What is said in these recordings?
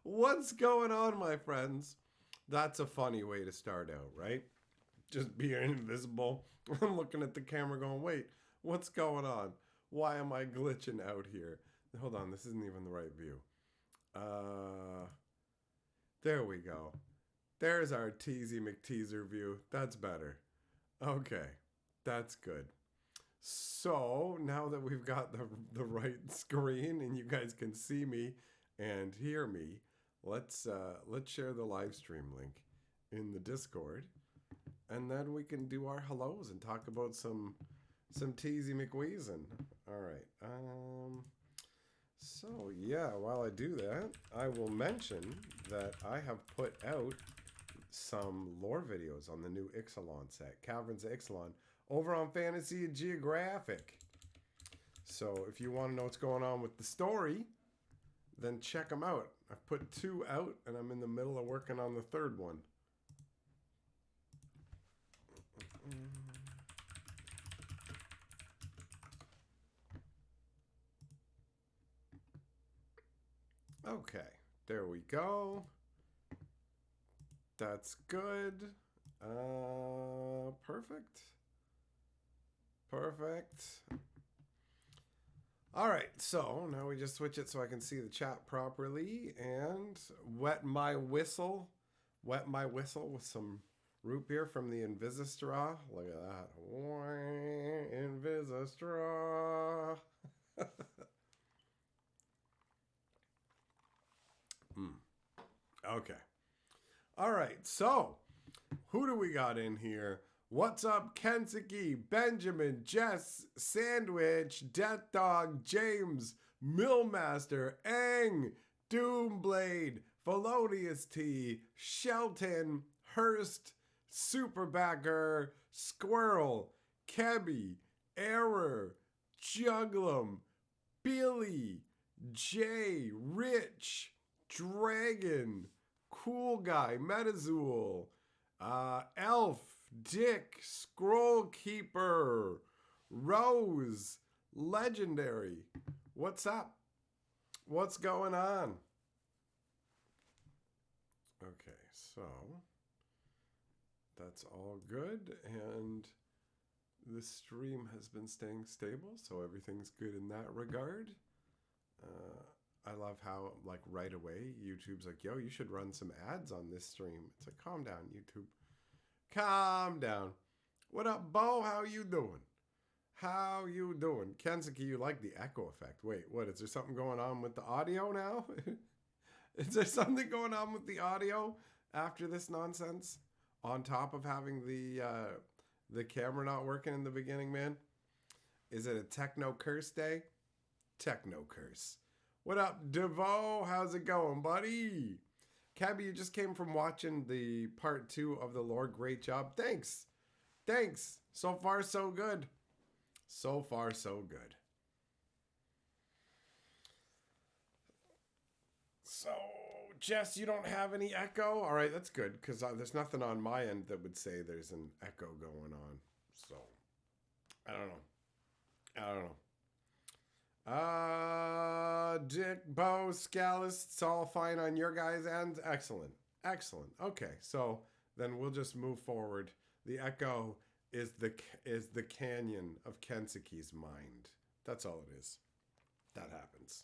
what's going on, my friends? That's a funny way to start out, right? Just being invisible. I'm looking at the camera going, wait, what's going on? Why am I glitching out here? Hold on, this isn't even the right view. There we go. There's our Teasy McTeaser view. That's better. Okay, that's good. So now that we've got the right screen and you guys can see me and hear me, let's share the live stream link in the Discord, and then we can do our hellos and talk about some Teasy McWeezin. All right. So yeah, while I do that, I will mention that I have put out some lore videos on the new Ixalan set, Caverns of Ixalan, over on Fantasy and Geographic. So if you want to know what's going on with the story, then check them out. I've put 2 out, and I'm in the middle of working on the 3rd one. Okay, there we go. That's good. Perfect. Perfect. All right, so now we just switch it so I can see the chat properly and wet my whistle with some root beer from the Invisistraw. Look at that. Invisistraw. Okay. All right, so who do we got in here? What's up, Kensuke, Benjamin, Jess, Sandwich, Death Dog, James, Millmaster, Ang, Doomblade, Felonious T, Shelton, Hurst, Superbacker, Squirrel, Kebby, Error, Juglum, Billy, Jay, Rich, Dragon, Cool Guy, Metazul, Elf, Dick, Scroll Keeper, Rose, Legendary. What's up? What's going on? Okay, so that's all good, and the stream has been staying stable, so everything's good in that regard. I love how, like, right away, YouTube's like, yo, you should run some ads on this stream. It's like, calm down, YouTube. Calm down. What up, Bo? How you doing? How you doing? Kensuke, you like the echo effect. Wait, what? Is there something going on with the audio now? Is there something going on with the audio after this nonsense? On top of having the camera not working in the beginning, man? Is it a techno curse day? Techno curse. What up, Devo? How's it going, buddy? Cabby, you just came from watching the part 2 of the lore. Great job. Thanks. Thanks. So far, so good. So far, so good. So, Jess, you don't have any echo? All right, that's good, because there's nothing on my end that would say there's an echo going on. So, I don't know. Dick, Bo, Scalus, it's all fine on your guys' end. Excellent. Okay, so then we'll just move forward. The echo is the canyon of Kensuke's mind. That's all it is. That happens.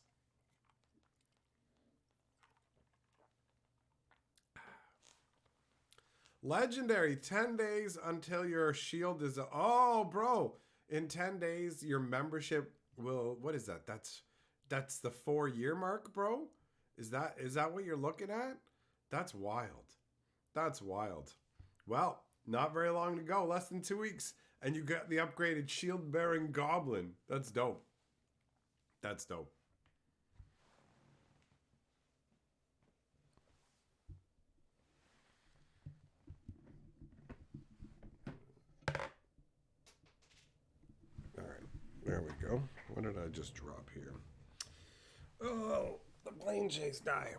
Legendary, 10 days until your shield is... Oh, bro. In 10 days, your membership will... What is that? That's the 4-year mark, bro? Is that what you're looking at? That's wild. That's wild. Well, not very long to go. Less than 2 weeks. And you got the upgraded shield-bearing goblin. That's dope. That's dope. There we go. What did I just drop here? Oh, the plane chase die.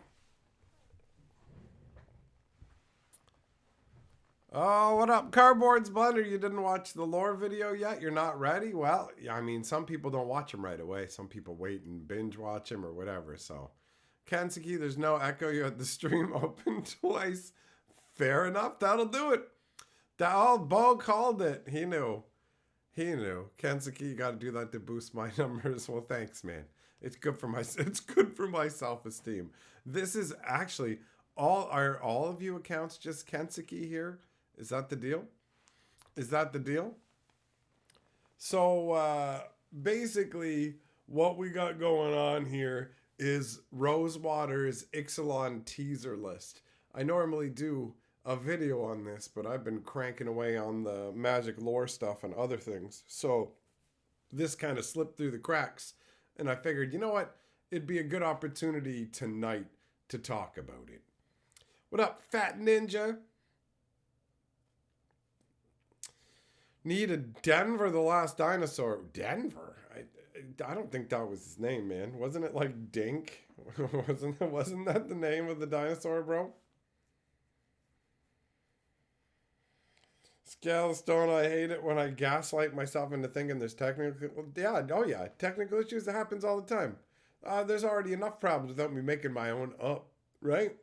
Oh, what up, Cardboard's Blender? You didn't watch the lore video yet? You're not ready? Well, I mean, some people don't watch them right away. Some people wait and binge watch them or whatever. So, Kansuki, there's no echo. You had the stream open twice. Fair enough. That'll do it. That all Bo called it. He knew. He knew. Kansuki, you got to do that to boost my numbers. Well, thanks, man. It's good for my self-esteem. This is actually all of you accounts just Kansuki here? Is that the deal? Is that the deal? So basically what we got going on here is Rosewater's Ixalan teaser list. I normally do a video on this, but I've been cranking away on the Magic lore stuff and other things. So this kind of slipped through the cracks. And I figured, you know what? It'd be a good opportunity tonight to talk about it. What up, Fat Ninja? Need a Denver the Last Dinosaur. Denver? I don't think that was his name, man. Wasn't it like Dink? Wasn't that the name of the dinosaur, bro? Scalestone, I hate it when I gaslight myself into thinking there's technical... technical issues. That happens all the time. There's already enough problems without me making my own up, right?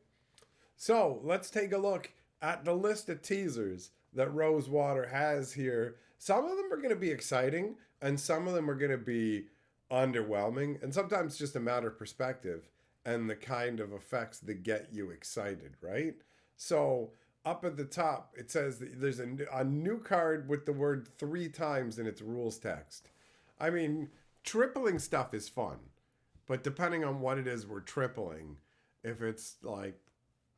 So, let's take a look at the list of teasers that Rosewater has here. Some of them are going to be exciting, and some of them are going to be underwhelming, and sometimes just a matter of perspective and the kind of effects that get you excited, right? So... up at the top, it says that there's a new card with the word 3 times in its rules text. I mean, tripling stuff is fun, but depending on what it is we're tripling, if it's like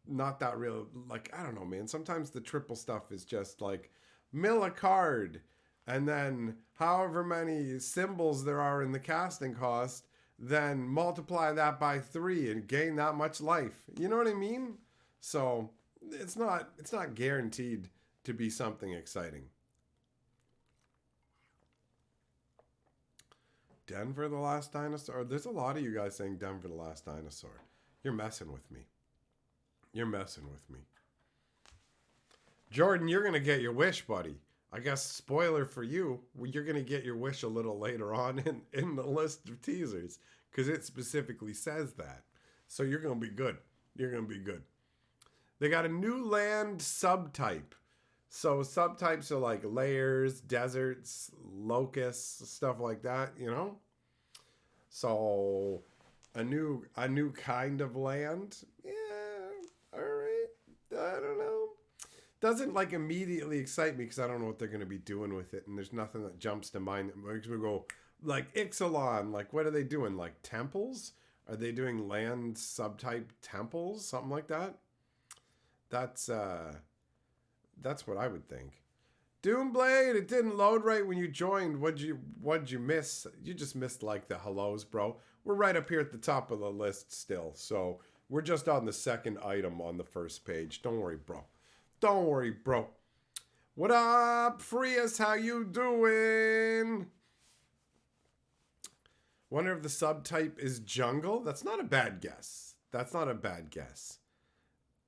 not that real, like, I don't know, man. Sometimes the triple stuff is just like mill a card and then however many symbols there are in the casting cost, then multiply that by 3 and gain that much life. You know what I mean? So... it's not guaranteed to be something exciting. Denver the Last Dinosaur. There's a lot of you guys saying Denver the Last Dinosaur. You're messing with me. You're messing with me. Jordan, you're going to get your wish, buddy. I guess spoiler for you, you're going to get your wish a little later on in the list of teasers because it specifically says that. So you're going to be good. You're going to be good. They got a new land subtype. So subtypes are like layers, deserts, locusts, stuff like that, you know? So a new kind of land. Yeah, all right. I don't know. Doesn't like immediately excite me because I don't know what they're going to be doing with it. And there's nothing that jumps to mind that makes me go, like Ixalan, like what are they doing? Like temples? Are they doing land subtype temples? Something like that? That's what I would think. Doomblade, it didn't load right when you joined. What'd you miss? You just missed like the hellos, bro. We're right up here at the top of the list still. So we're just on the second item on the first page. Don't worry, bro. Don't worry, bro. What up, Frias? How you doing? Wonder if the subtype is jungle? That's not a bad guess. That's not a bad guess.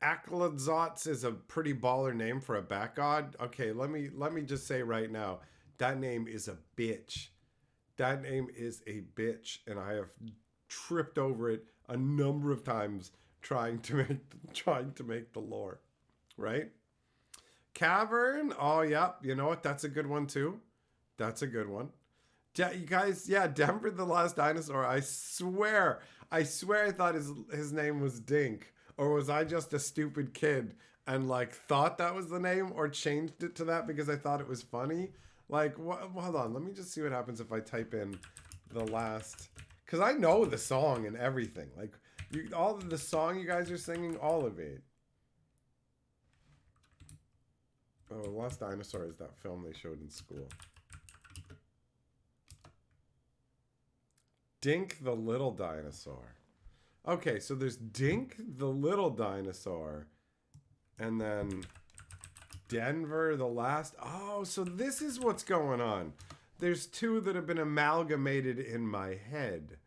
Akladzots is a pretty baller name for a bat god. Okay, let me just say right now, that name is a bitch. That name is a bitch, and I have tripped over it a number of times trying to make the lore, right? Cavern, oh yeah, you know what? That's a good one too. That's a good one. You guys, yeah, Denver the Last Dinosaur. I swear I thought his name was Dink. Or was I just a stupid kid and like thought that was the name or changed it to that because I thought it was funny? Like, hold on. Let me just see what happens if I type in the last. Because I know the song and everything. Like, all of the song you guys are singing, all of it. Oh, The Last Dinosaur is that film they showed in school. Dink the Little Dinosaur. Okay, so there's Dink the Little Dinosaur. And then Denver the Last... oh, so this is what's going on. There's 2 that have been amalgamated in my head.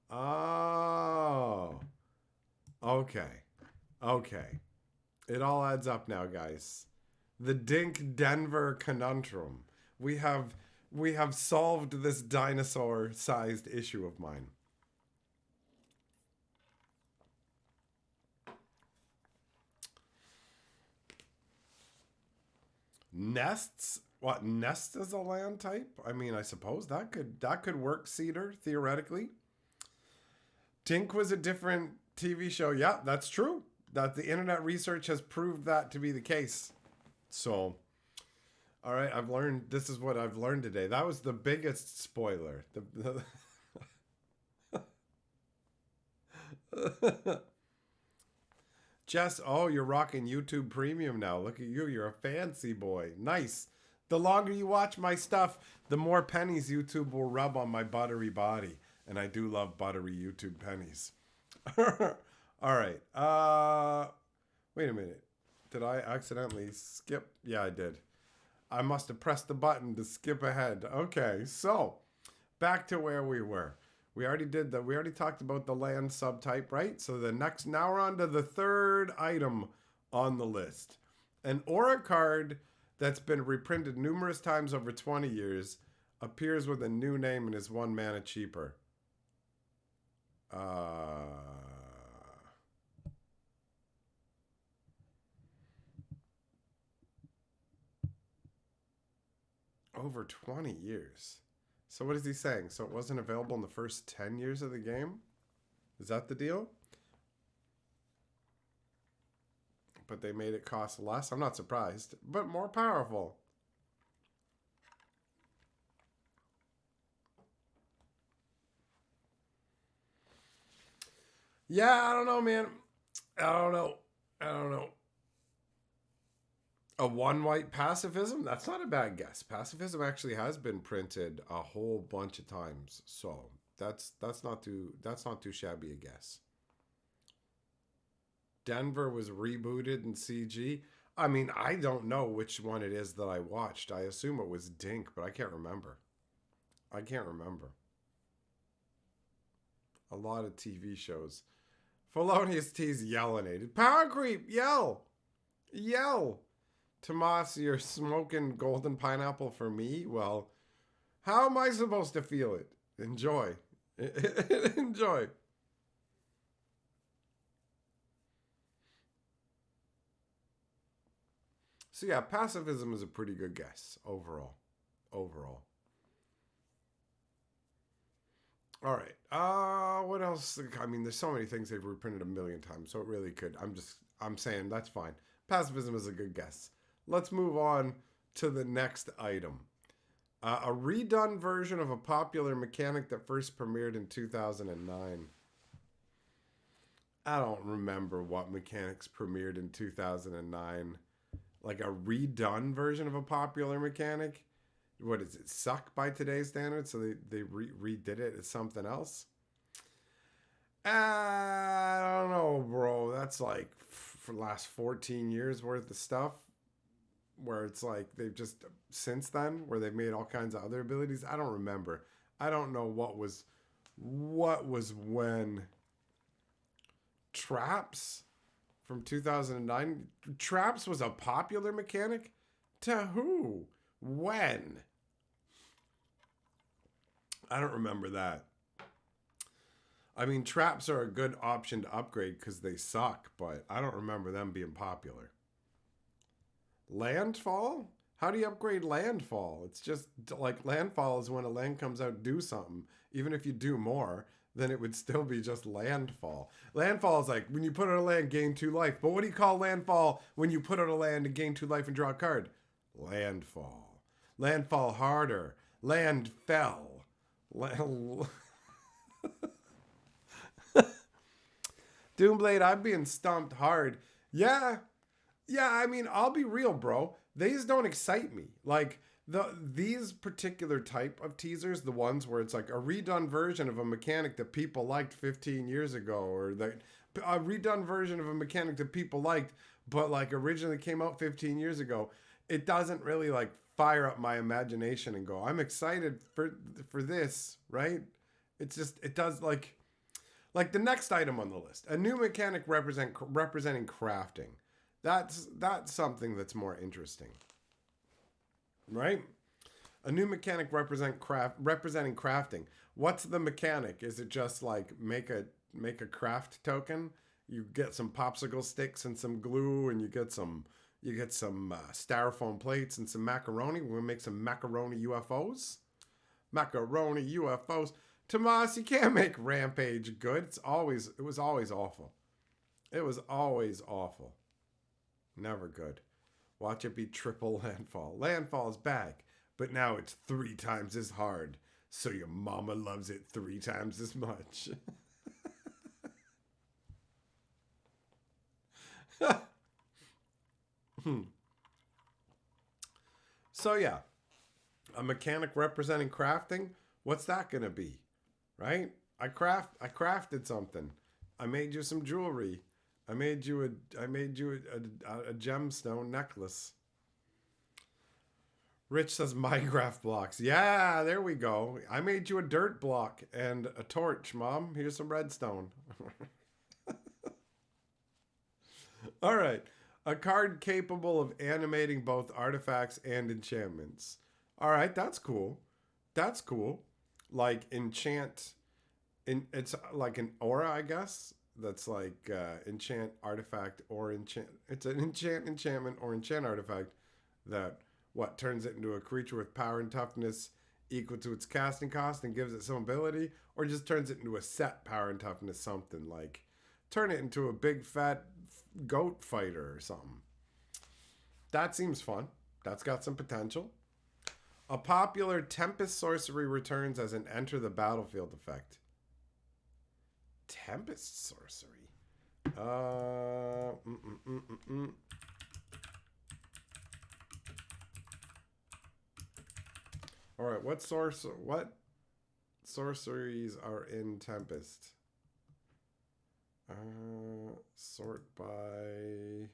Oh. Okay. Okay. It all adds up now, guys. The Dink Denver conundrum. We have solved this dinosaur-sized issue of mine. Nests? What, nest is a land type? I mean, I suppose that could work, Cedar, theoretically. Tink was a different TV show. Yeah, that's true. That the internet research has proved that to be the case. So, all right, I've learned. This is what I've learned today. That was the biggest spoiler. Jess, oh, you're rocking YouTube Premium now. Look at you. You're a fancy boy. Nice. The longer you watch my stuff, the more pennies YouTube will rub on my buttery body. And I do love buttery YouTube pennies. All right. Wait a minute. Did I accidentally skip? Yeah, I did. I must have pressed the button to skip ahead. Okay, so back to where we were. We already did that. We already talked about the land subtype, right? So now we're on to the third item on the list. An aura card that's been reprinted numerous times over 20 years appears with a new name and is 1 mana cheaper. Over 20 years. So what is he saying? So it wasn't available in the first 10 years of the game? Is that the deal? But they made it cost less? I'm not surprised. But more powerful. Yeah, I don't know, man. I don't know. A 1 white pacifism? That's not a bad guess. Pacifism actually has been printed a whole bunch of times. So that's not too shabby a guess. Denver was rebooted in CG. I mean, I don't know which one it is that I watched. I assume it was Dink, but I can't remember. A lot of TV shows. Felonious T's yellinated. Power creep! Yell! Tomas, you're smoking golden pineapple for me? Well, how am I supposed to feel it? Enjoy. Enjoy. So yeah, pacifism is a pretty good guess overall. All right. What else? I mean, there's so many things they've reprinted a million times, so it really could. I'm saying that's fine. Pacifism is a good guess. Let's move on to the next item. A redone version of a popular mechanic that first premiered in 2009. I don't remember what mechanics premiered in 2009. Like a redone version of a popular mechanic? What does it suck by today's standards? So they redid it as something else? I don't know, bro. That's like for the last 14 years worth of stuff. Where it's like they've just since then where they've made all kinds of other abilities. I don't remember. I don't know what was when. Traps from 2009. Traps was a popular mechanic? To who? When? I don't remember that. I mean, traps are a good option to upgrade because they suck, but I don't remember them being popular. Landfall? How do you upgrade landfall? It's just like landfall is when a land comes out, do something. Even if you do more, then it would still be just landfall. Landfall is like when you put out a land, gain 2 life. But what do you call landfall when you put out a land and gain 2 life and draw a card? Landfall. Landfall harder. Land fell. Doomblade, I'm being stumped hard. Yeah, I mean, I'll be real, bro. These don't excite me. Like, these particular type of teasers, the ones where it's like a redone version of a mechanic that people liked 15 years ago, or a redone version of a mechanic that people liked, but like originally came out 15 years ago, it doesn't really like fire up my imagination and go, I'm excited for this, right? It's just, it does like the next item on the list, a new mechanic representing crafting. That's something that's more interesting, right? A new mechanic representing crafting. What's the mechanic? Is it just like make a craft token? You get some popsicle sticks and some glue, and you get some You get some styrofoam plates and some macaroni. We're going to make some macaroni UFOs. Macaroni UFOs. Tomas, you can't make Rampage good. It was always awful. It was always awful. Never good. Watch it be triple landfall. Landfall is back, but now it's 3 times as hard. So your mama loves it 3 times as much. So yeah, a mechanic representing crafting. What's that gonna be, right? I crafted something. I made you some jewelry. I made you a gemstone necklace. Rich says Minecraft blocks. Yeah, there we go. I made you a dirt block and a torch, Mom. Here's some redstone. All right. A card capable of animating both artifacts and enchantments. All right, that's cool. That's cool. Like enchant. It's like an aura, I guess. That's like enchant artifact or enchant. It's an enchantment or enchant artifact that turns it into a creature with power and toughness equal to its casting cost and gives it some ability, or just turns it into a set power and toughness something, like turn it into a big fat goat fighter or something. That seems fun. That's got some potential. A popular Tempest sorcery returns as an enter the battlefield effect. Tempest sorcery. All right, what sorceries are in Tempest? Sort by.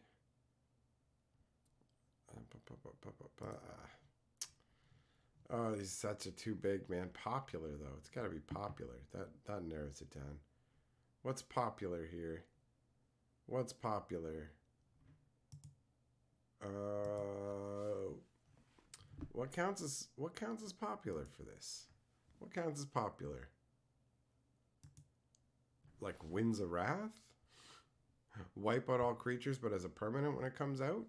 Oh, these sets are too big, man. Popular though, it's got to be popular. That narrows it down. What's popular here? What's popular? What counts as popular for this? What counts as popular? Like Winds of Wrath? Wipe out all creatures, but as a permanent when it comes out?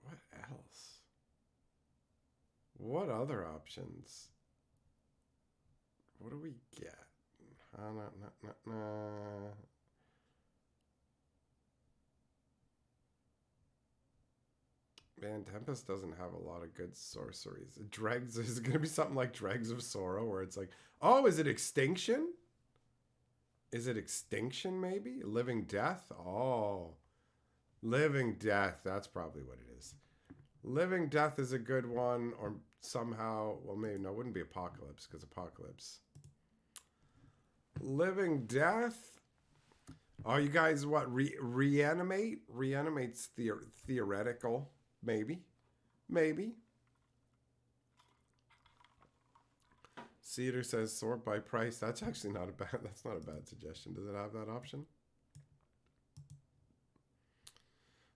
What else? What other options? What do we get? Man, Tempest doesn't have a lot of good sorceries. Dregs is going to be something like Dregs of Sorrow, where it's like, oh, is it Extinction? Is it Extinction, maybe? Living Death? Oh. Living Death. That's probably what it is. Living Death is a good one, or somehow, well, maybe, no, it wouldn't be Apocalypse, because Apocalypse. Living Death. Oh, you guys, what? Reanimate? Reanimate's theoretical. Maybe. Cedar says sort by price. That's actually not a bad suggestion. Does it have that option?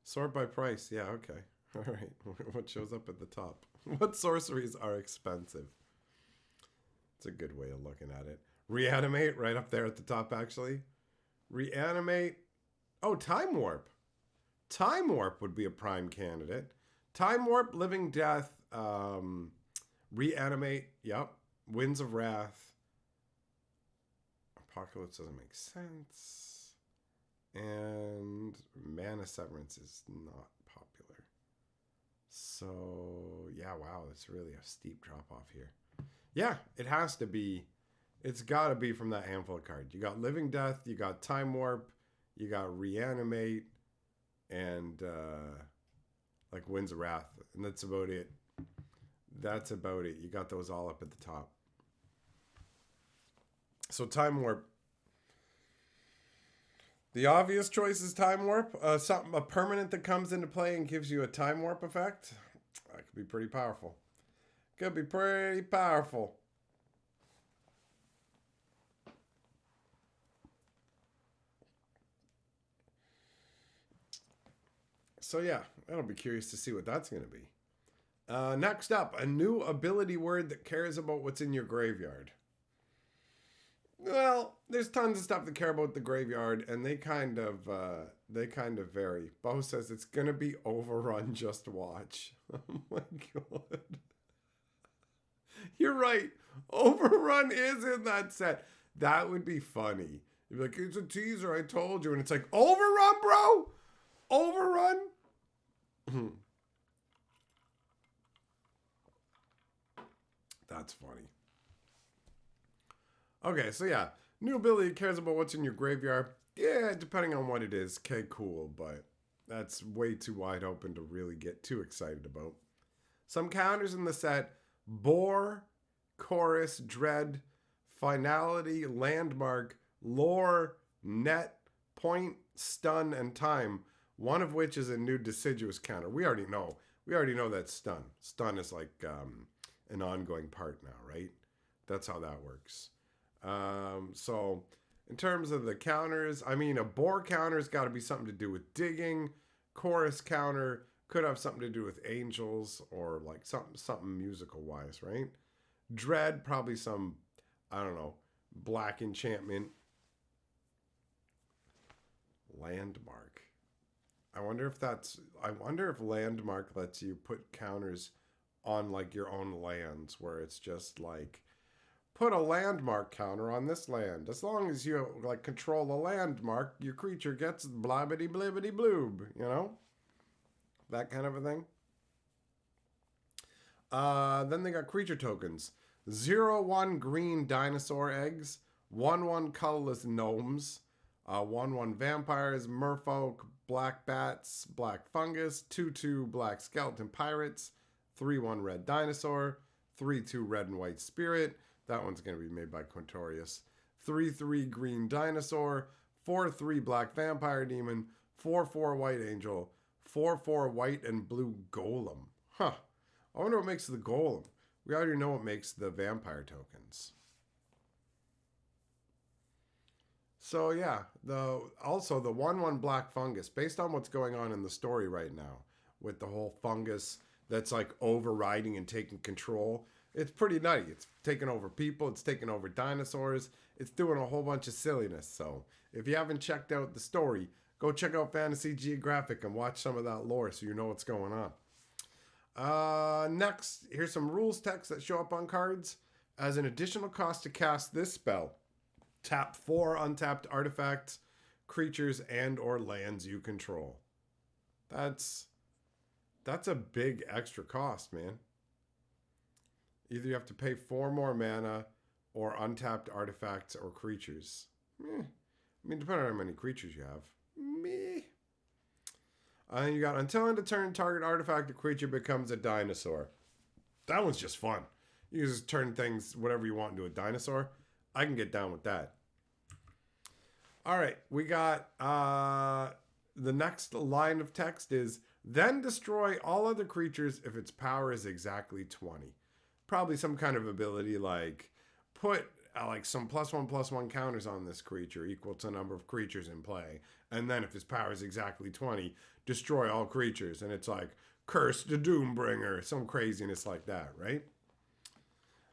Sort by price. Yeah, okay. All right. What shows up at the top? What sorceries are expensive? It's a good way of looking at it. Reanimate, right up there at the top, actually. Reanimate. Oh, Time Warp. Time Warp would be a prime candidate. Time Warp, Living Death, Reanimate, yep. Winds of Wrath. Apocalypse doesn't make sense. And Mana Severance is not popular. So, yeah, wow, it's really a steep drop off here. Yeah, it has to be. It's got to be from that handful of cards. You got Living Death, you got Time Warp, you got Reanimate, and like Winds of Wrath. And that's about it. That's about it. You got those all up at the top. So Time Warp. The obvious choice is Time Warp. A permanent that comes into play and gives you a Time Warp effect. That could be pretty powerful. Could be pretty powerful. So yeah, I'll be curious to see what that's going to be. Next up, a new ability word that cares about what's in your graveyard. Well, there's tons of stuff to care about the graveyard, and they kind of vary. Bo says it's gonna be overrun. Just watch. Oh my god, you're right. Overrun is in that set. That would be funny. You'd be like, it's a teaser. I told you, and it's like overrun, bro. Overrun. That's funny. Okay, so yeah, new ability cares about what's in your graveyard. Yeah, depending on what it is. Okay, cool, but that's way too wide open to really get too excited about. Some counters in the set: Bore, Chorus, Dread, Finality, Landmark, Lore, Net, Point, Stun, and Time. One of which is a new deciduous counter. We already know. We already know that Stun. Stun is like an ongoing part now, right? That's how that works. So in terms of the counters, I mean, a Bore counter's got to be something to do with digging. Chorus counter could have something to do with angels or like something musical wise, right? Dread, probably some, I don't know, black enchantment. Landmark. I wonder if Landmark lets you put counters on like your own lands where it's just like, put a landmark counter on this land. As long as you like control the landmark, your creature gets blabbity blibbity bloob, you know? That kind of a thing. Then they got creature tokens. 0/1 green dinosaur eggs, 1/1 colorless gnomes, 1/1 vampires, merfolk, black bats, black fungus, 2/2 black skeleton pirates, 3/1 red dinosaur, 3/2 red and white spirit. That one's going to be made by Quintorius. 3/3 green dinosaur, 4/3 black vampire demon, 4/4 white angel, 4/4 white and blue golem. Huh. I wonder what makes the golem. We already know what makes the vampire tokens. So yeah, also the 1/1 black fungus, based on what's going on in the story right now with the whole fungus that's like overriding and taking control. It's pretty nutty. It's taking over people. It's taking over dinosaurs. It's doing a whole bunch of silliness. So if you haven't checked out the story, go check out Fantasy Geographic and watch some of that lore so you know what's going on. Next, here's some rules text that show up on cards. As an additional cost to cast this spell, tap 4 untapped artifacts, creatures, and or lands you control. That's a big extra cost, man. Either you have to pay 4 more mana or untapped artifacts or creatures. I mean, depending on how many creatures you have. Meh. And then you got until end of turn, target artifact or creature becomes a dinosaur. That one's just fun. You just turn things, whatever you want, into a dinosaur. I can get down with that. All right, we got the next line of text is, then destroy all other creatures if its power is exactly 20. Probably some kind of ability like put like some +1/+1 counters on this creature equal to the number of creatures in play. And then if his power is exactly 20, destroy all creatures. And it's like, curse the Doombringer, some craziness like that, right?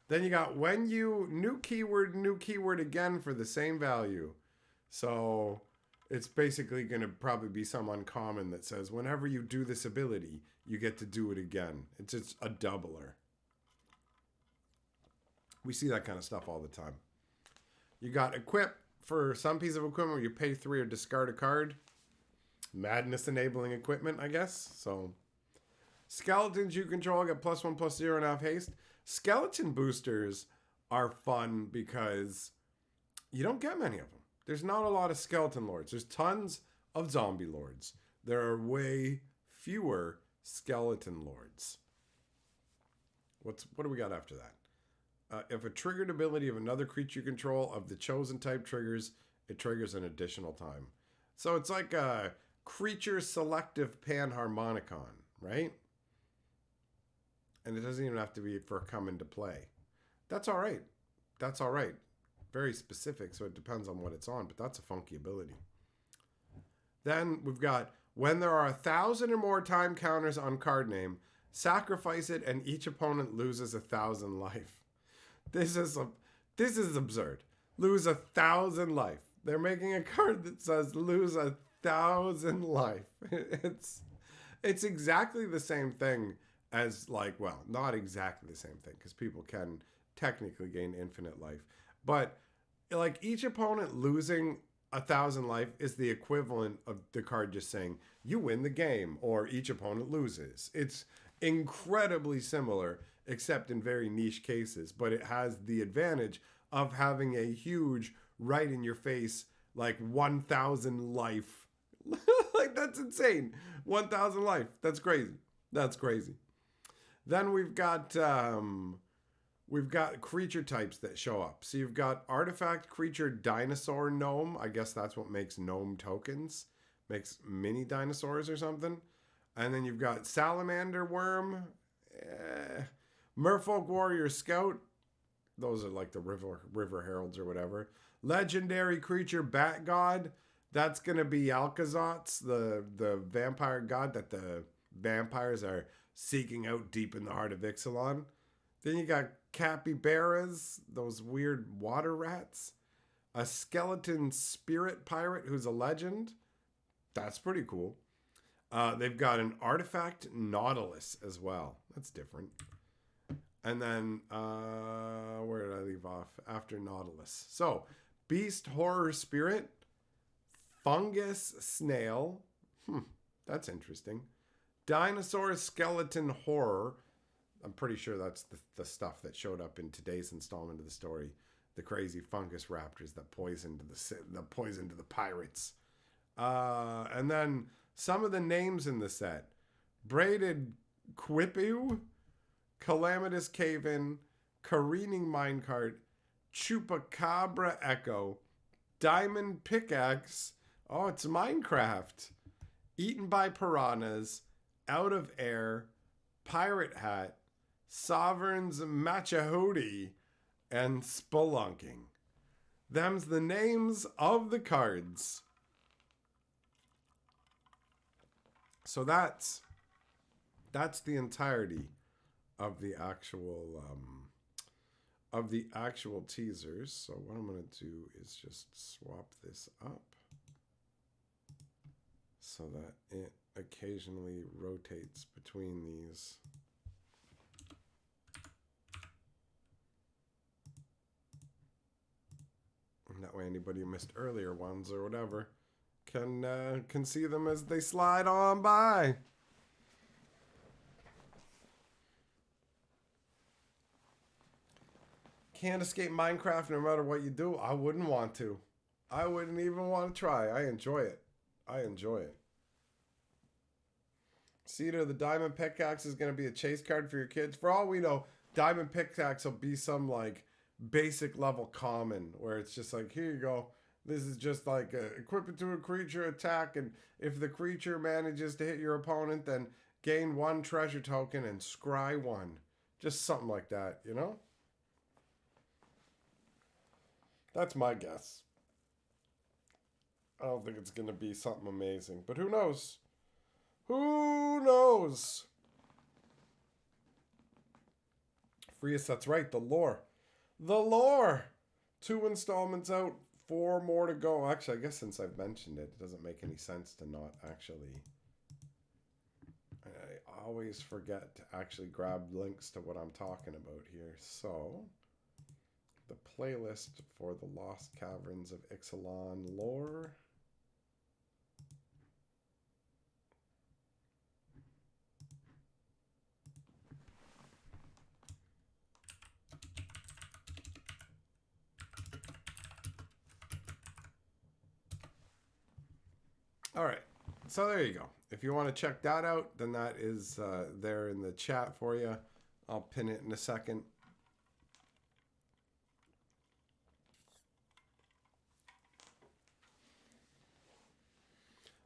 Then you got when you, new keyword again for the same value. So it's basically going to probably be some uncommon that says whenever you do this ability, you get to do it again. It's just a doubler. We see that kind of stuff all the time. You got equip for some piece of equipment where you pay 3 or discard a card. Madness enabling equipment, I guess. So skeletons you control get +1/+0.5 haste. Skeleton boosters are fun because you don't get many of them. There's not a lot of skeleton lords. There's tons of zombie lords. There are way fewer skeleton lords. What do we got after that? If a triggered ability of another creature you control of the chosen type triggers, it triggers an additional time. So it's like a creature selective panharmonicon, right? And it doesn't even have to be for come into play. That's all right. That's all right. Very specific, so it depends on what it's on, but that's a funky ability. Then we've got when there are 1,000 or more time counters on card name, sacrifice it and each opponent loses 1,000 life. This is absurd. Lose 1,000 life. They're making a card that says lose 1,000 life. It's exactly the same thing as, like, well, not exactly the same thing because people can technically gain infinite life, but like each opponent losing 1,000 life is the equivalent of the card just saying you win the game or each opponent loses. It's incredibly similar except in very niche cases, but it has the advantage of having a huge right in your face, like 1,000 life. Like, that's insane. 1,000 life. That's crazy. That's crazy. Then we've got creature types that show up. So you've got artifact, creature, dinosaur, gnome. I guess that's what makes gnome tokens. Makes mini dinosaurs or something. And then you've got salamander worm, merfolk warrior scout. Those are like the river heralds or whatever. Legendary creature bat god. That's going to be Alkazotz, the vampire god that the vampires are seeking out deep in the heart of Ixalan. Then you got capybaras, those weird water rats. A skeleton spirit pirate who's a legend. That's pretty cool. They've got an artifact nautilus as well. That's different. And then, where did I leave off? After nautilus. So, beast horror spirit. Fungus snail. That's interesting. Dinosaur skeleton horror. I'm pretty sure that's the stuff that showed up in today's installment of the story. The crazy fungus raptors that poisoned the pirates. And then some of the names in the set. Braided Quipu, Calamitous Cave-In, Careening Minecart, Chupacabra Echo, Diamond Pickaxe. Oh, it's Minecraft. Eaten by Piranhas, Out of Air, Pirate Hat, Sovereign's Machahodi, and Spelunking. Them's the names of the cards. So that's the entirety of the actual teasers. So what I'm going to do is just swap this up so that it occasionally rotates between these. And that way anybody who missed earlier ones or whatever can see them as they slide on by. Can't escape Minecraft no matter what you do. I wouldn't want to. I wouldn't even want to try. I enjoy it. Cedar, the Diamond Pickaxe is going to be a chase card for your kids. For all we know, Diamond Pickaxe will be some like basic level common where it's just like, here you go. This is just like equip it to a creature attack, and if the creature manages to hit your opponent, then gain 1 treasure token and scry 1. Just something like that, you know? That's my guess. I don't think it's going to be something amazing, but who knows? Who knows? Frias, that's right, the lore. The lore! 2 installments out, 4 more to go. Actually, I guess since I've mentioned it, it doesn't make any sense to not actually... I always forget to actually grab links to what I'm talking about here. So, the playlist for the Lost Caverns of Ixalan lore. All right, so there you go. If you want to check that out, then that is there in the chat for you. I'll pin it in a second.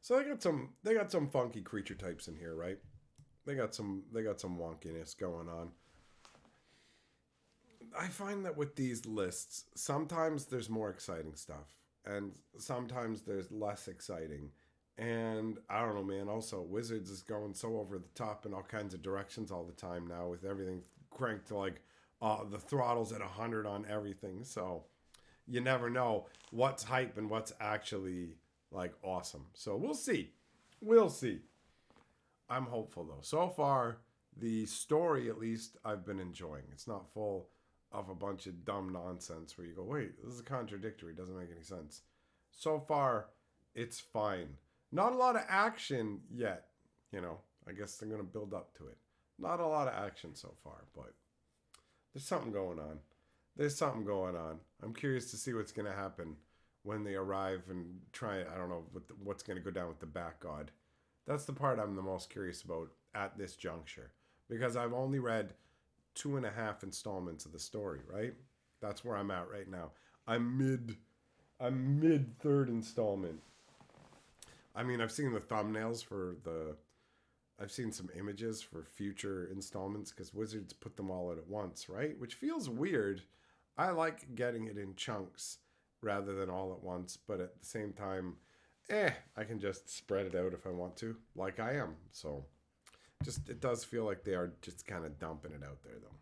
So they got some funky creature types in here, right? They got some wonkiness going on. I find that with these lists, sometimes there's more exciting stuff, and sometimes there's less exciting. And I don't know, man. Also, Wizards is going so over the top in all kinds of directions all the time now, with everything cranked to like the throttle's at 100 on everything. So you never know what's hype and what's actually like awesome. So we'll see. We'll see. I'm hopeful though. So far, the story at least I've been enjoying. It's not full of a bunch of dumb nonsense where you go, wait, this is contradictory. It doesn't make any sense. So far, it's fine. Not a lot of action yet. I guess they're going to build up to it. Not a lot of action so far, but there's something going on. There's something going on. I'm curious to see what's going to happen when they arrive and try. I don't know what's going to go down with the Bat God. That's the part I'm the most curious about at this juncture, because I've only read 2.5 installments of the story. Right, that's where I'm at right now. I'm mid third installment. I mean, I've seen the thumbnails for I've seen some images for future installments because Wizards put them all out at once, right? Which feels weird. I like getting it in chunks rather than all at once, but at the same time, I can just spread it out if I want to, like I am. So, it does feel like they are just kind of dumping it out there, though.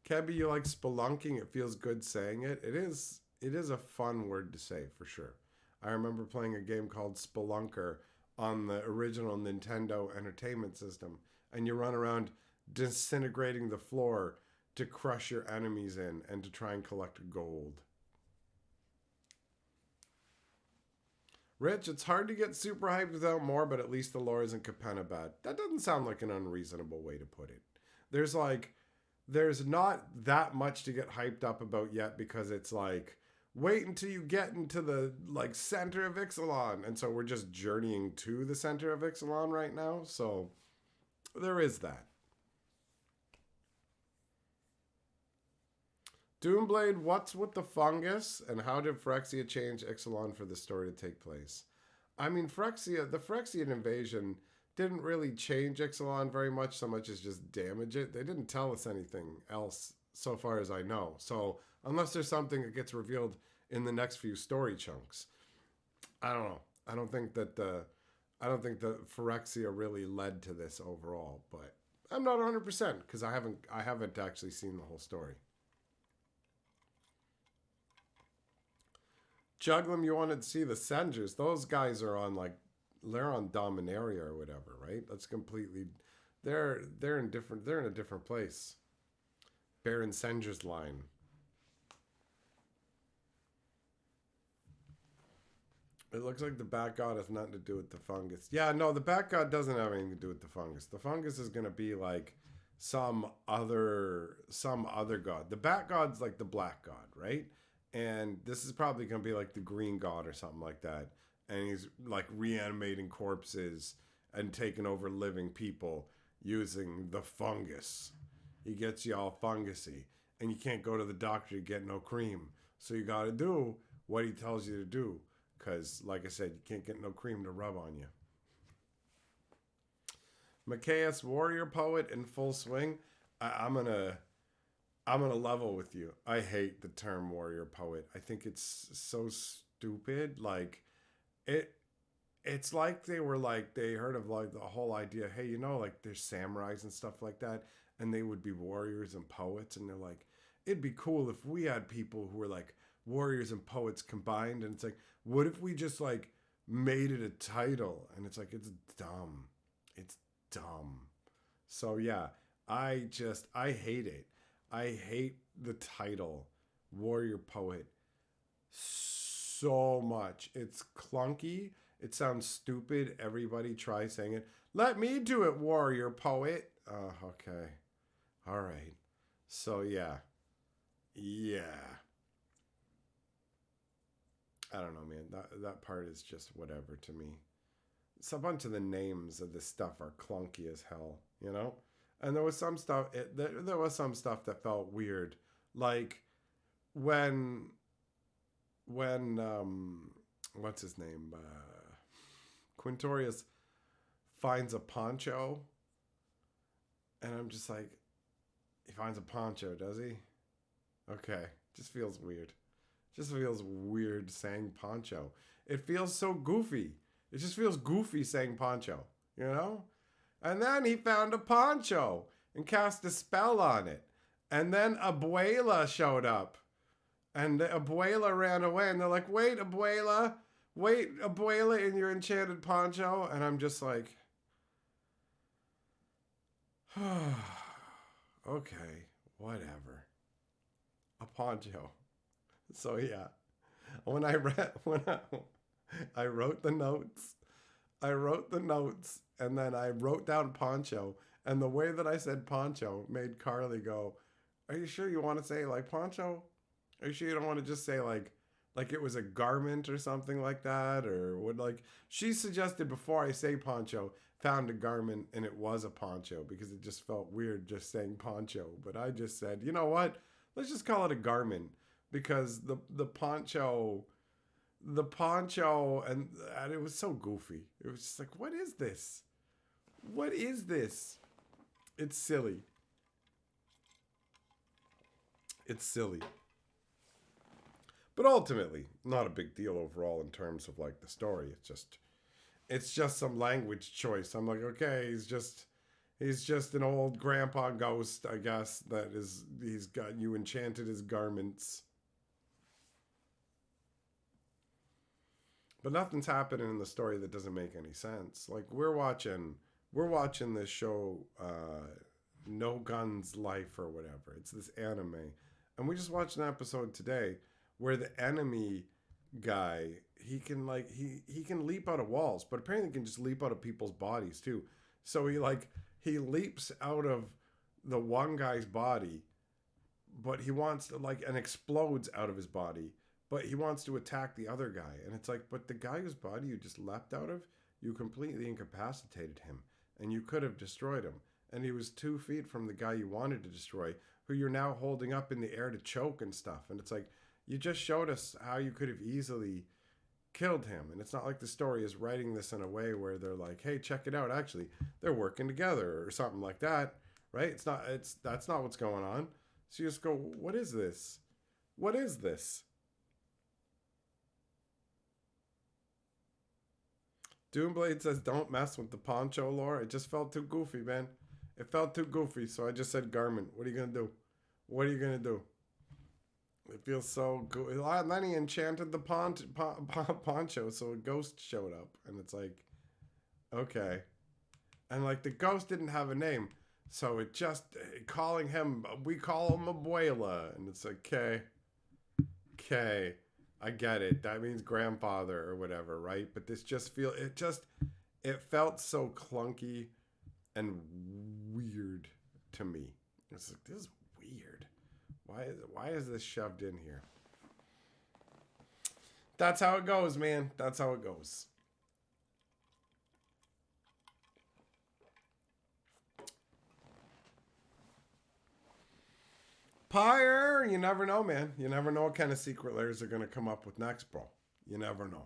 Kebby, you like spelunking? It feels good saying it. It is a fun word to say for sure. I remember playing a game called Spelunker on the original Nintendo Entertainment System, and you run around disintegrating the floor to crush your enemies in and to try and collect gold. Rich, it's hard to get super hyped without more, but at least the lore isn't Capenna bad. That doesn't sound like an unreasonable way to put it. There's not that much to get hyped up about yet because it's like, wait until you get into the center of Ixalan. And so we're just journeying to the center of Ixalan right now. So there is that. Doomblade, what's with the fungus? And how did Phyrexia change Ixalan for the story to take place? I mean, the Phyrexian invasion didn't really change Ixalan very much, so much as just damage it. They didn't tell us anything else so far as I know. So unless there's something that gets revealed in the next few story chunks, I don't know. I don't think that Phyrexia really led to this overall, but I'm not 100% because I haven't actually seen the whole story. Juglum, you wanted to see the Sengers. Those guys are on they're on Dominaria or whatever, right? That's completely they're in a different place. Baron Senger's line. It looks like the Bat God has nothing to do with the fungus. Yeah, no, the Bat God doesn't have anything to do with the fungus. The fungus is gonna be like some other god. The Bat God's like the Black God, right? And this is probably gonna be like the Green God or something like that. And he's like reanimating corpses and taking over living people using the fungus. He gets you all fungusy, and you can't go to the doctor to get no cream. So you gotta do what he tells you to do. Because, like I said, you can't get no cream to rub on you. Macias, warrior poet in full swing. I'm gonna level with you. I hate the term warrior poet. I think it's so stupid. It's like they heard of the whole idea. Hey, there's samurais and stuff like that, and they would be warriors and poets, and they're like, it'd be cool if we had people who were like warriors and poets combined. And it's like, what if we just made it a title? And it's like, it's dumb. So yeah, I hate it. I hate the title warrior poet so much. It's clunky. It sounds stupid. Everybody try saying it. Let me do it, warrior poet. Okay. All right. So yeah. I don't know, man. That part is just whatever to me. So a bunch of the names of this stuff are clunky as hell, And there was some stuff. There was some stuff that felt weird, like when what's his name? Quintorius finds a poncho, and I'm just like, he finds a poncho, does he? Okay, just feels weird. Just feels weird saying poncho. It feels so goofy. It just feels goofy saying poncho, And then he found a poncho and cast a spell on it. And then Abuela showed up. And Abuela ran away. And they're like, wait, Abuela. Wait, Abuela in your enchanted poncho. And I'm just like, okay, whatever. A poncho. So yeah, when I read when I wrote the notes, and then I wrote down poncho, and the way that I said poncho made Carly go, "Are you sure you want to say like poncho? Are you sure you don't want to just say like it was a garment or something like that, or would like?" She suggested before I say poncho, found a garment and it was a poncho because it just felt weird just saying poncho. But I just said, you know what? Let's just call it a garment because the poncho and it was so goofy. It was just like, what is this? What is this? It's silly. It's silly. But ultimately, not a big deal overall in terms of like the story. It's just some language choice. I'm like, okay, he's just an old grandpa ghost, I guess, he's got you enchanted his garments. But nothing's happening in the story that doesn't make any sense. Like we're watching this show, No Guns Life or whatever. It's this anime, and we just watched an episode today where the enemy guy he can leap out of walls, but apparently he can just leap out of people's bodies too. So he leaps out of the one guy's body, but he wants to and explodes out of his body, but he wants to attack the other guy. And it's like, but the guy whose body you just leapt out of, you completely incapacitated him and you could have destroyed him. And he was 2 feet from the guy you wanted to destroy, who you're now holding up in the air to choke and stuff. And it's like, you just showed us how you could have easily killed him. And it's not like the story is writing this in a way where they're like, hey, check it out, actually they're working together or something like that, right? That's not what's going on. So you just go, what is this? What is this? Doomblade says, don't mess with the poncho lore. It just felt too goofy, man. It felt too goofy, so I just said garment. What are you gonna do? What are you gonna do? It feels so good. And then he enchanted the poncho, so a ghost showed up, and it's like, okay. And like the ghost didn't have a name, so it just calling him. We call him Abuela, and it's okay, okay. I get it. That means grandfather or whatever, right? But it felt so clunky and weird to me. It's like, this is weird. Why is this shoved in here? That's how it goes, man. That's how it goes. Pyre, you never know, man. You never know what kind of secret layers they're going to come up with next, bro. You never know.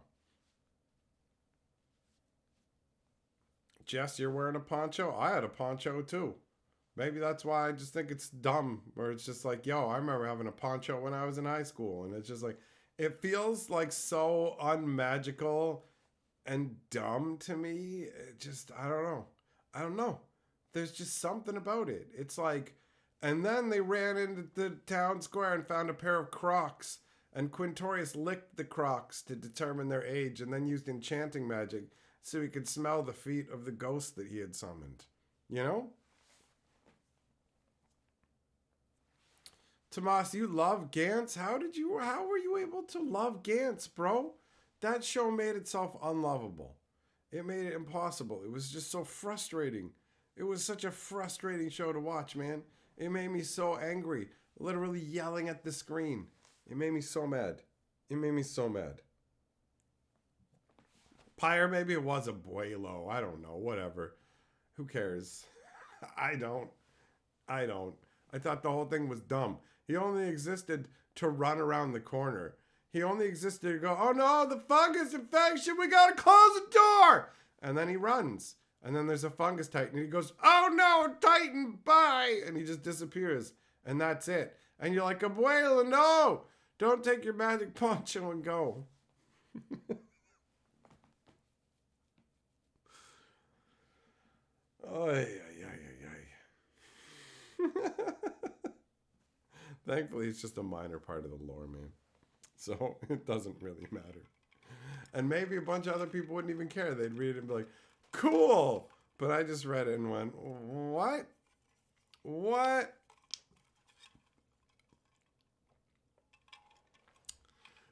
Jess, you're wearing a poncho? I had a poncho too. Maybe that's why I just think it's dumb. Or it's just like, yo, I remember having a poncho when I was in high school. And it's just like, it feels like so unmagical and dumb to me. I don't know. I don't know. There's just something about it. It's like, and then they ran into the town square and found a pair of Crocs. And Quintorius licked the Crocs to determine their age and then used enchanting magic so he could smell the feet of the ghost that he had summoned. You know? Tomas, you love Gantz? How were you able to love Gantz, bro? That show made itself unlovable. It made it impossible. It was just so frustrating. It was such a frustrating show to watch, man. It made me so angry, literally yelling at the screen. It made me so mad. It made me so mad. Pyre, maybe it was a Buelo. I don't know. Whatever. Who cares? I don't. I don't. I thought the whole thing was dumb. He only existed to run around the corner. He only existed to go, oh no, the fungus infection, we gotta close the door! And then he runs. And then there's a fungus titan. And he goes, oh no, Titan, bye! And he just disappears. And that's it. And you're like, Abuela, no! Don't take your magic poncho and go. Ay, ay, ay, ay, ay. Thankfully, it's just a minor part of the lore, man. So it doesn't really matter. And maybe a bunch of other people wouldn't even care. They'd read it and be like, cool. But I just read it and went, what? What?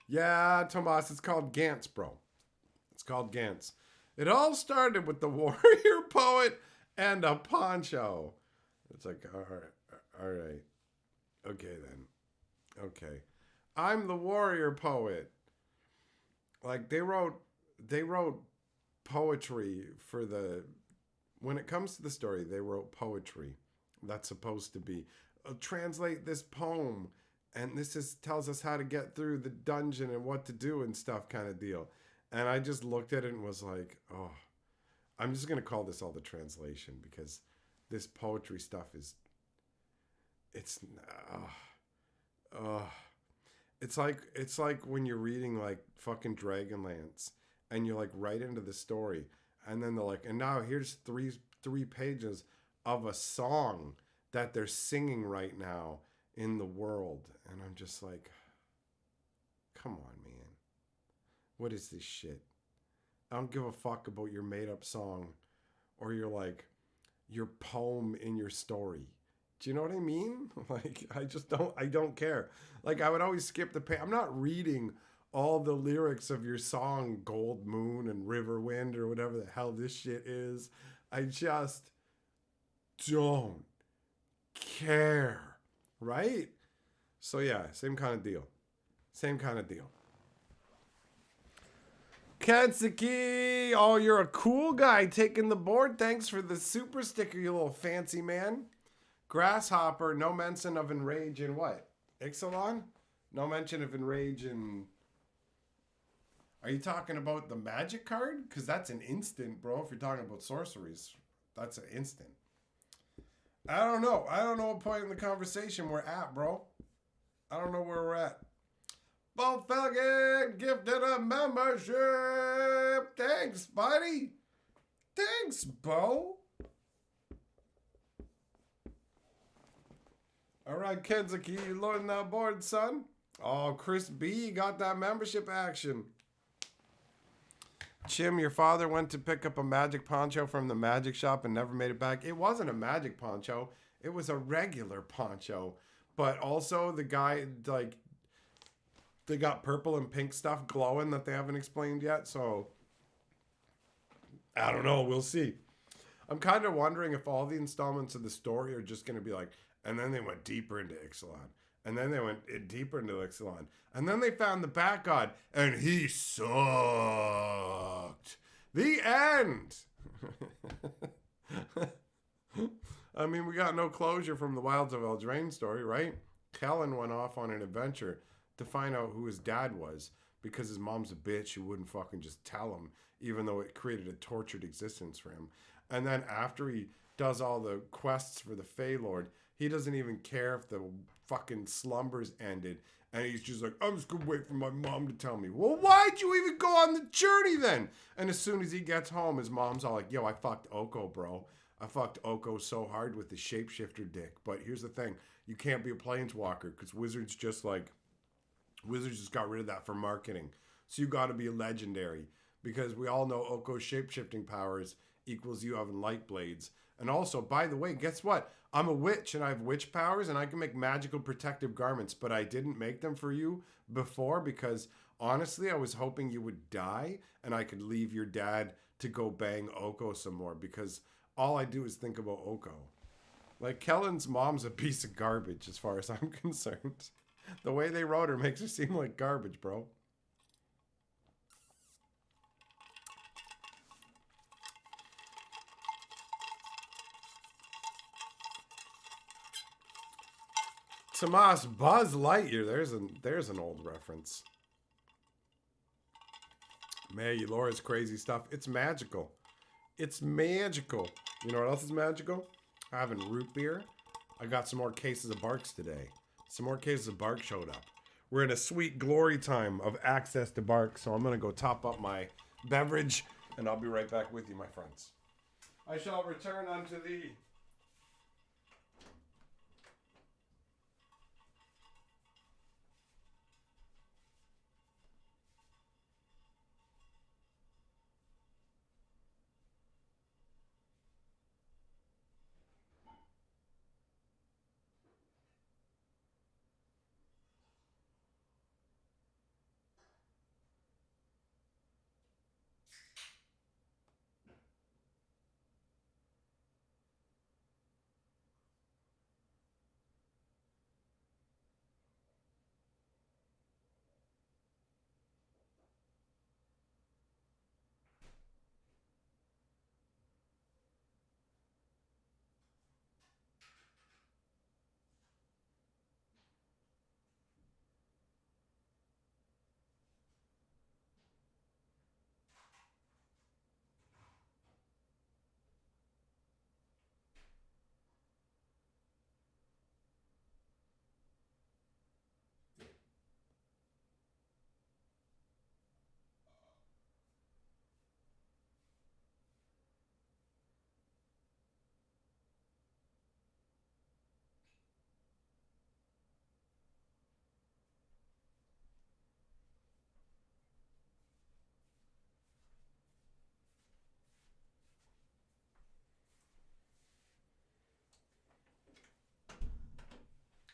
Yeah, Tomas, it's called Gantz, bro. It's called Gantz. It all started with the warrior poet and a poncho. It's like, all right. Okay, then. Okay. I'm the warrior poet. Like, they wrote poetry for the... When it comes to the story, they wrote poetry. That's supposed to be... translate this poem, and this tells us how to get through the dungeon and what to do and stuff kind of deal. And I just looked at it and was like, oh, I'm just going to call this all the translation, because this poetry stuff is... It's like when you're reading like fucking Dragonlance and you're like right into the story, and then they're like, and now here's three pages of a song that they're singing right now in the world, and I'm just like, come on, man, what is this shit? I don't give a fuck about your made up song or your poem in your story. Do you know what I mean? Like, I don't care. Like, I would always skip the page. I'm not reading all the lyrics of your song, Gold Moon and Riverwind or whatever the hell this shit is. I just don't care. Right? So, yeah, same kind of deal. Same kind of deal. Katsuki! Oh, you're a cool guy taking the board. Thanks for the super sticker, you little fancy man. Grasshopper, no mention of Enrage in what? Ixalan? No mention of Enrage in... Are you talking about the magic card? Because that's an instant, bro. If you're talking about sorceries, that's an instant. I don't know. I don't know what point in the conversation we're at, bro. I don't know where we're at. Bo Felgen gifted a membership. Thanks, buddy. Thanks, Bo. All right, Kenzuki, you loading that board, son? Oh, Chris B got that membership action. Chim, your father went to pick up a magic poncho from the magic shop and never made it back. It wasn't a magic poncho. It was a regular poncho. But also the guy, like, they got purple and pink stuff glowing that they haven't explained yet. So, I don't know. We'll see. I'm kind of wondering if all the installments of the story are just going to be like, and then they went deeper into Ixalan. And then they went deeper into Ixalan. And then they found the Bat God. And he sucked. The end. I mean, we got no closure from the Wilds of Eldraine story, right? Kellen went off on an adventure to find out who his dad was. Because his mom's a bitch who wouldn't fucking just tell him. Even though it created a tortured existence for him. And then after he does all the quests for the Fey Lord, he doesn't even care if the fucking slumbers ended. And he's just like, I'm just going to wait for my mom to tell me. Well, why'd you even go on the journey then? And as soon as he gets home, his mom's all like, yo, I fucked Oko, bro. I fucked Oko so hard with the shapeshifter dick. But here's the thing. You can't be a planeswalker because Wizards just got rid of that for marketing. So you got to be a legendary. Because we all know Oko's shapeshifting powers equals you having light blades. And also, by the way, guess what? I'm a witch and I have witch powers and I can make magical protective garments, but I didn't make them for you before because honestly, I was hoping you would die and I could leave your dad to go bang Oko some more because all I do is think about Oko. Like, Kellen's mom's a piece of garbage as far as I'm concerned. The way they wrote her makes her seem like garbage, bro. Tomas, Buzz Lightyear. There's an old reference. Man, Laura's crazy stuff. It's magical. It's magical. You know what else is magical? Having root beer. I got some more cases of Barks today. Some more cases of Bark showed up. We're in a sweet glory time of access to Bark, so I'm going to go top up my beverage, and I'll be right back with you, my friends. I shall return unto thee.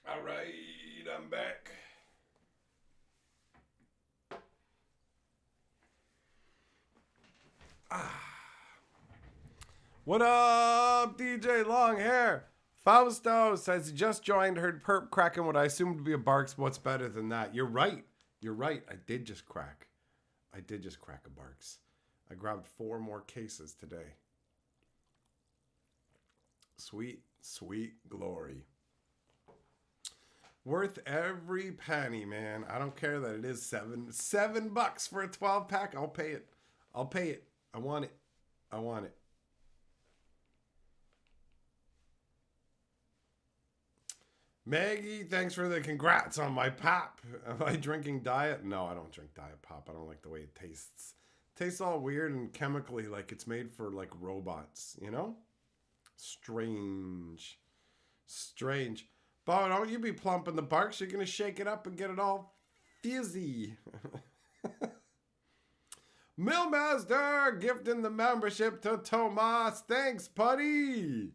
All right, I'm back. What up, DJ Longhair? Fausto says he just joined, heard Perp cracking what I assumed to be a Barks. What's better than that? You're right. You're right. I did just crack a Barks. I grabbed 4 more cases today. Sweet, sweet glory. Worth every penny, man. I don't care that it is $7 for a 12-pack. I'll pay it. I'll pay it. I want it. I want it. Maggie, thanks for the congrats on my pop. Am I drinking diet? No, I don't drink diet pop. I don't like the way it tastes. It tastes all weird and chemically like it's made for like robots, you know? Strange. Strange. Bo, don't you be plumping the Barks. You're going to shake it up and get it all fizzy. Millmaster gifting the membership to Tomas. Thanks, buddy.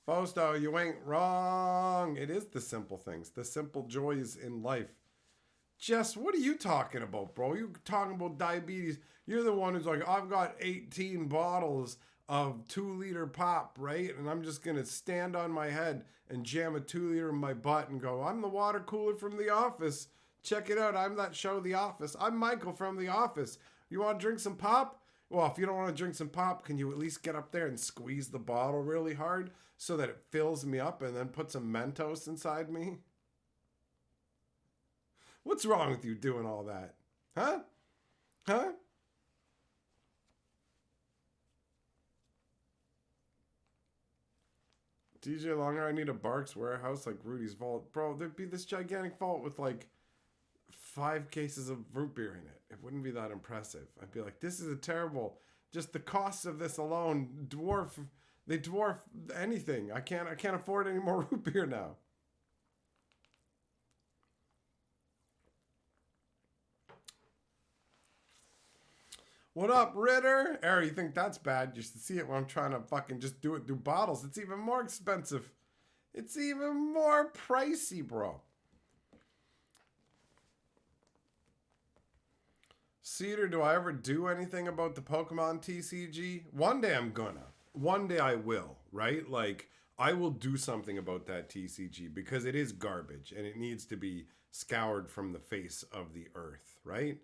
Fausto, you ain't wrong. It is the simple things, the simple joys in life. Jess, what are you talking about, bro? You talking about diabetes. You're the one who's like, I've got 18 bottles of 2-liter pop, right? And I'm just going to stand on my head and jam a 2-liter in my butt and go, I'm the water cooler from The Office. Check it out. I'm that show, The Office. I'm Michael from The Office. You want to drink some pop? Well, if you don't want to drink some pop, can you at least get up there and squeeze the bottle really hard so that it fills me up and then put some Mentos inside me? What's wrong with you doing all that? Huh? Huh? DJ Longer, I need a Barks warehouse like Rudy's vault. Bro, there'd be this gigantic vault with like 5 cases of root beer in it. It wouldn't be that impressive. I'd be like, this is a terrible. Just the costs of this alone dwarf anything. I can't afford any more root beer now. What up, Ritter? Eric, you think that's bad? You should see it when I'm trying to fucking just do it through bottles. It's even more expensive. It's even more pricey, bro. Cedar, do I ever do anything about the Pokemon TCG? One day I'm gonna. One day I will, right? Like, I will do something about that TCG because it is garbage and it needs to be scoured from the face of the earth, right?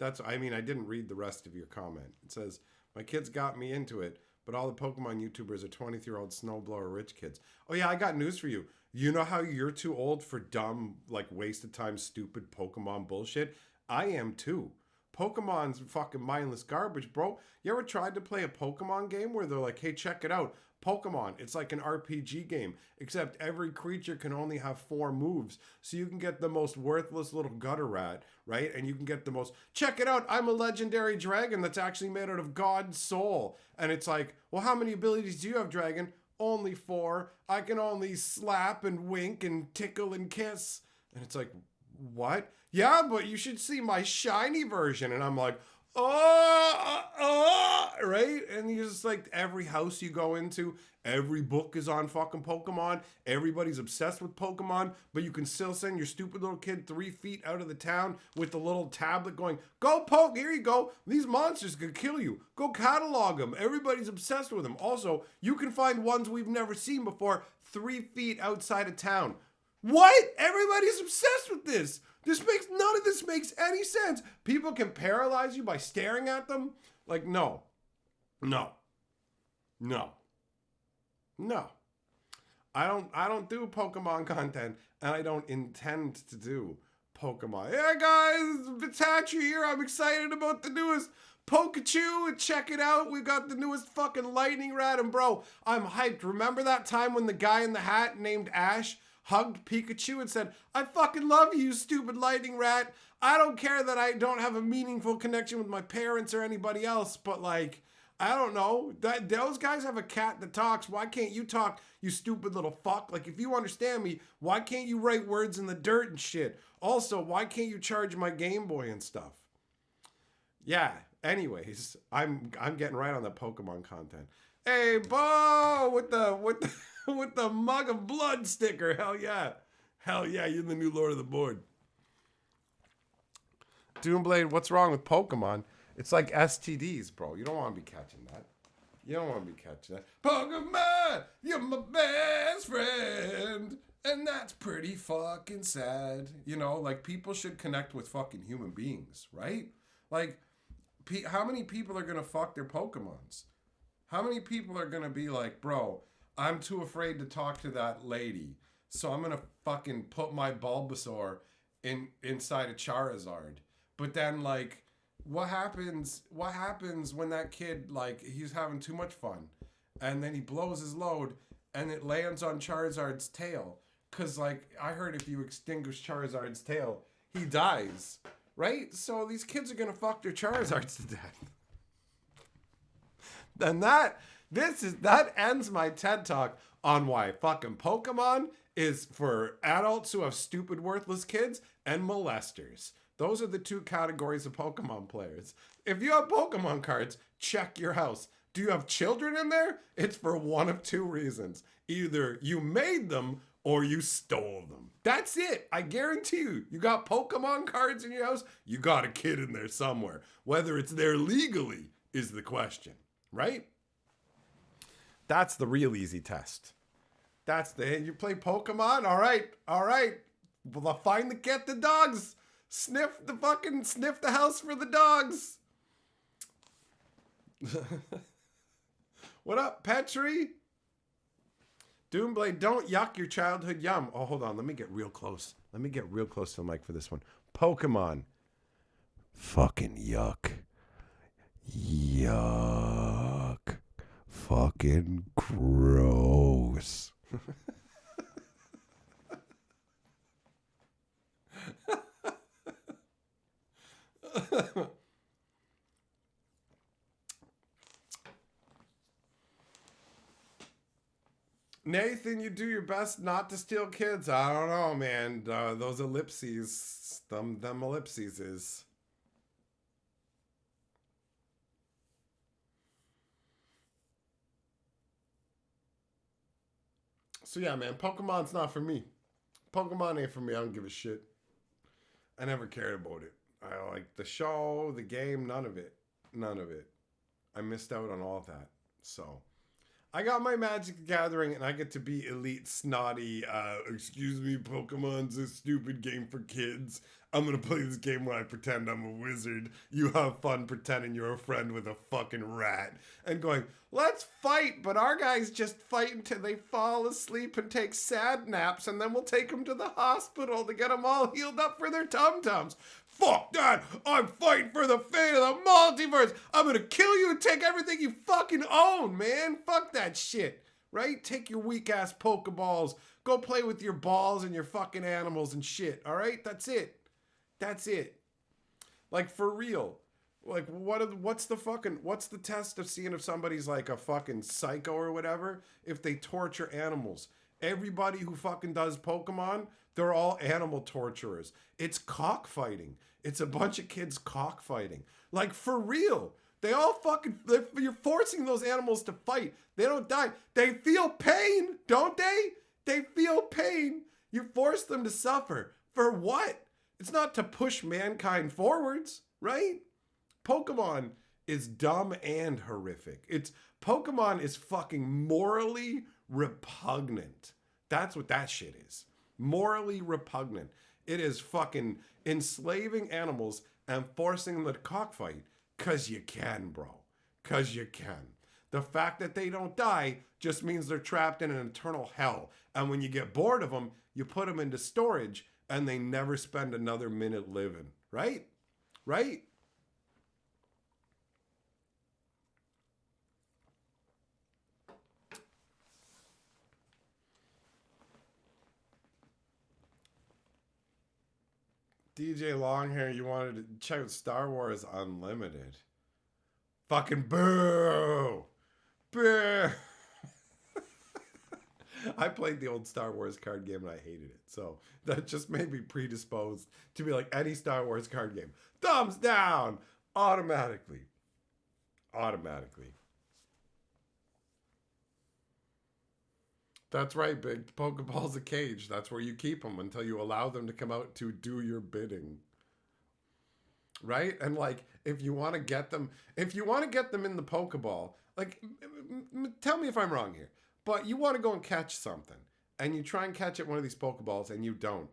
I didn't read the rest of your comment. It says, my kids got me into it, but all the Pokemon YouTubers are 23-year-old snowblower rich kids. Oh yeah, I got news for you. You know how you're too old for dumb, like wasted time, stupid Pokemon bullshit? I am too. Pokemon's fucking mindless garbage, bro. You ever tried to play a Pokemon game where they're like, hey, check it out. Pokemon, it's like an RPG game, except every creature can only have 4 moves. So you can get the most worthless little gutter rat, right? And you can get the most, check it out, I'm a legendary dragon that's actually made out of God's soul. And it's like, well, how many abilities do you have, dragon? Only 4. I can only slap and wink and tickle and kiss. And it's like, what? Yeah, but you should see my shiny version. And I'm like, right? And you're just like, every house you go into, every book is on fucking Pokemon. Everybody's obsessed with Pokemon, but you can still send your stupid little kid 3 feet out of the town with the little tablet going, go poke, here you go. These monsters could kill you. Go catalog them. Everybody's obsessed with them. Also, you can find ones we've never seen before 3 feet outside of town. What? Everybody's obsessed with this. None of this makes any sense. People can paralyze you by staring at them. Like, no. I don't do Pokemon content, and I don't intend to do Pokemon. Hey guys, Vitachi here. I'm excited about the newest Pikachu. Check it out. We got the newest fucking lightning rat, and bro, I'm hyped. Remember that time when the guy in the hat named Ash hugged Pikachu and said, I fucking love you, stupid lightning rat. I don't care that I don't have a meaningful connection with my parents or anybody else, but like, I don't know. Those guys have a cat that talks. Why can't you talk, you stupid little fuck? Like, if you understand me, why can't you write words in the dirt and shit? Also, why can't you charge my Game Boy and stuff? Yeah, anyways, I'm getting right on the Pokemon content. Hey, Bo, with With the mug of blood sticker. Hell yeah. Hell yeah, you're the new lord of the board. Doomblade, what's wrong with Pokemon? It's like STDs, bro. You don't want to be catching that. You don't want to be catching that. Pokemon, you're my best friend. And that's pretty fucking sad. You know, like, people should connect with fucking human beings, right? Like, how many people are going to fuck their Pokemons? How many people are going to be like, bro, I'm too afraid to talk to that lady, so I'm going to fucking put my Bulbasaur inside a Charizard. But then, like, what happens when that kid, like, he's having too much fun, and then he blows his load, and it lands on Charizard's tail? Because, like, I heard if you extinguish Charizard's tail, he dies, right? So these kids are going to fuck their Charizards to death. And that ends my TED Talk on why fucking Pokemon is for adults who have stupid, worthless kids and molesters. Those are the two categories of Pokemon players. If you have Pokemon cards, check your house. Do you have children in there? It's for one of two reasons. Either you made them or you stole them. That's it. I guarantee you. You got Pokemon cards in your house, you got a kid in there somewhere. Whether it's there legally is the question, right? That's the real easy test. You play Pokemon? All right. Well, get the dogs. Sniff the house for the dogs. What up, Petri? Doomblade, don't yuck your childhood yum. Oh, hold on. Let me get real close. To the mic for this one. Pokemon. Fucking yuck. Yuck. Fucking gross. Nathan, you do your best not to steal kids. I don't know, man. Those ellipses, them ellipses is. So yeah, man, Pokemon's not for me. Pokemon ain't for me. I don't give a shit. I never cared about it. I like the show, the game, none of it. I missed out on all that. So I got my Magic the Gathering, and I get to be elite, snotty, excuse me, Pokemon's a stupid game for kids. I'm gonna play this game where I pretend I'm a wizard. You have fun pretending you're a friend with a fucking rat. And going, let's fight, but our guys just fight until they fall asleep and take sad naps, and then we'll take them to the hospital to get them all healed up for their tum-tums. Fuck that! I'm fighting for the fate of the multiverse! I'm gonna kill you and take everything you fucking own, man! Fuck that shit, right? Take your weak-ass Pokeballs. Go play with your balls and your fucking animals and shit, alright? That's it. Like, for real. Like, what's the test of seeing if somebody's like a fucking psycho or whatever? If they torture animals. Everybody who fucking does Pokemon, they're all animal torturers. It's cockfighting. It's a bunch of kids cockfighting. Like, for real. They all you're forcing those animals to fight. They don't die. They feel pain, don't they? They feel pain. You force them to suffer. For what? It's not to push mankind forwards, right? Pokemon is dumb and horrific. Pokemon is fucking morally repugnant. That's what that shit is. Morally repugnant. It is fucking enslaving animals and forcing them to cockfight. Cause you can, bro. Cause you can. The fact that they don't die just means they're trapped in an eternal hell. And when you get bored of them, you put them into storage and they never spend another minute living. Right? Right? DJ Longhair, you wanted to check out Star Wars Unlimited. Fucking boo! Boo! I played the old Star Wars card game and I hated it. So that just made me predisposed to be like any Star Wars card game. Thumbs down! Automatically. That's right, Big. The Pokeball's a cage. That's where you keep them until you allow them to come out to do your bidding. Right? And like, if you want to get them in the Pokeball, like, tell me if I'm wrong here, but you want to go and catch something, and you try and catch it one of these Pokeballs, and you don't.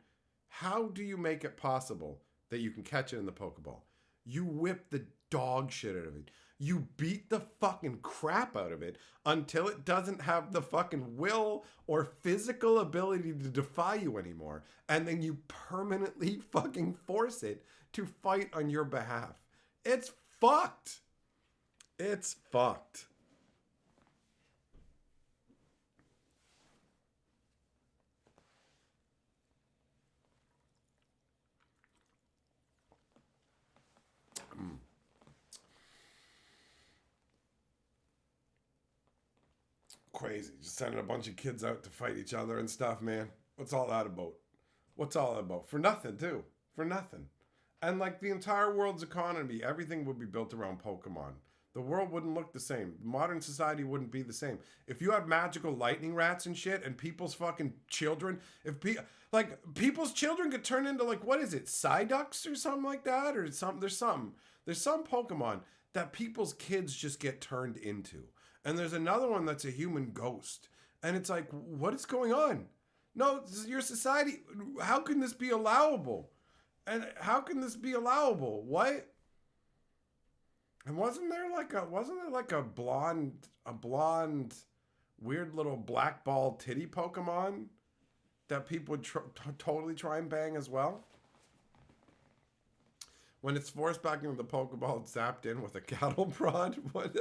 How do you make it possible that you can catch it in the Pokeball? You whip the dog shit out of it. You beat the fucking crap out of it until it doesn't have the fucking will or physical ability to defy you anymore. And then you permanently fucking force it to fight on your behalf. It's fucked. It's fucked. Crazy. Just sending a bunch of kids out to fight each other and stuff, man. What's all that about? What's all that about? For nothing, too. For nothing. And like the entire world's economy, everything would be built around Pokemon. The world wouldn't look the same. Modern society wouldn't be the same. If you had magical lightning rats and shit and people's fucking children, like people's children could turn into like, what is it, Psyducks or something like that? Or something, there's some Pokemon that people's kids just get turned into. And there's another one that's a human ghost. And it's like, what is going on? No, this is your society. How can this be allowable? And how can this be allowable? What? And wasn't there like a blonde, weird little black ball titty Pokemon that people would totally try and bang as well? When it's forced back into the Pokeball, it's zapped in with a cattle prod. What?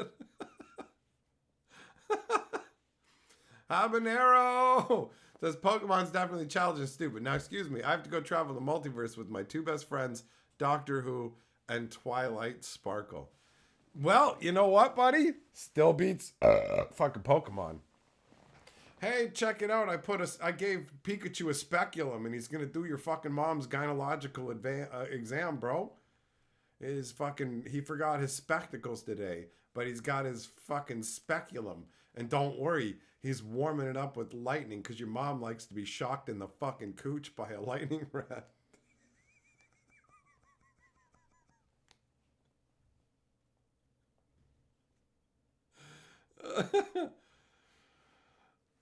Habanero says Pokemon's definitely childish and stupid. Now, excuse me, I have to go travel the multiverse with my two best friends, Doctor Who and Twilight Sparkle. Well, you know what, buddy? Still beats fucking Pokemon. Hey, check it out. I gave Pikachu a speculum, and he's gonna do your fucking mom's gynecological exam, bro. He forgot his spectacles today, but he's got his fucking speculum. And don't worry, he's warming it up with lightning because your mom likes to be shocked in the fucking cooch by a lightning rat.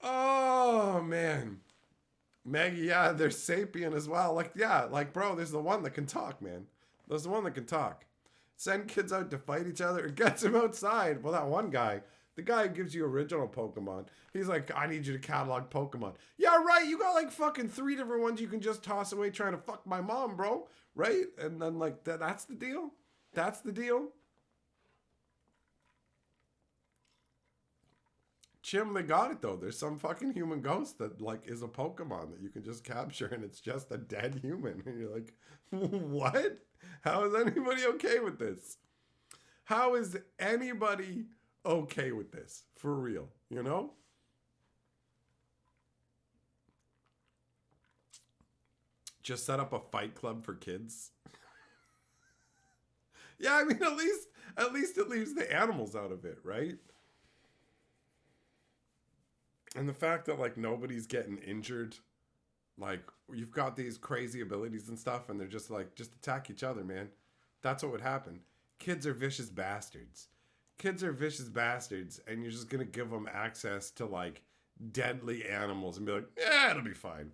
Oh, man. Maggie, yeah, there's Sapien as well. Like, yeah, like, bro, there's the one that can talk, man. There's the one that can talk. Send kids out to fight each other. It gets them outside. Well, that one guy, the guy who gives you original Pokemon, he's like, I need you to catalog Pokemon. Yeah, right. You got like fucking 3 different ones you can just toss away trying to fuck my mom, bro. Right? And then like, that's the deal? That's the deal? Chim, they got it though. There's some fucking human ghost that like is a Pokemon that you can just capture and it's just a dead human. And you're like, what? How is anybody okay with this? How is anybody okay with this? For real, you know? Just set up a fight club for kids. Yeah, I mean at least it leaves the animals out of it, right? And the fact that like nobody's getting injured, like you've got these crazy abilities and stuff, and they're just like, just attack each other, man. That's what would happen. Kids are vicious bastards. Kids are vicious bastards, and you're just gonna give them access to like deadly animals and be like, yeah, it'll be fine.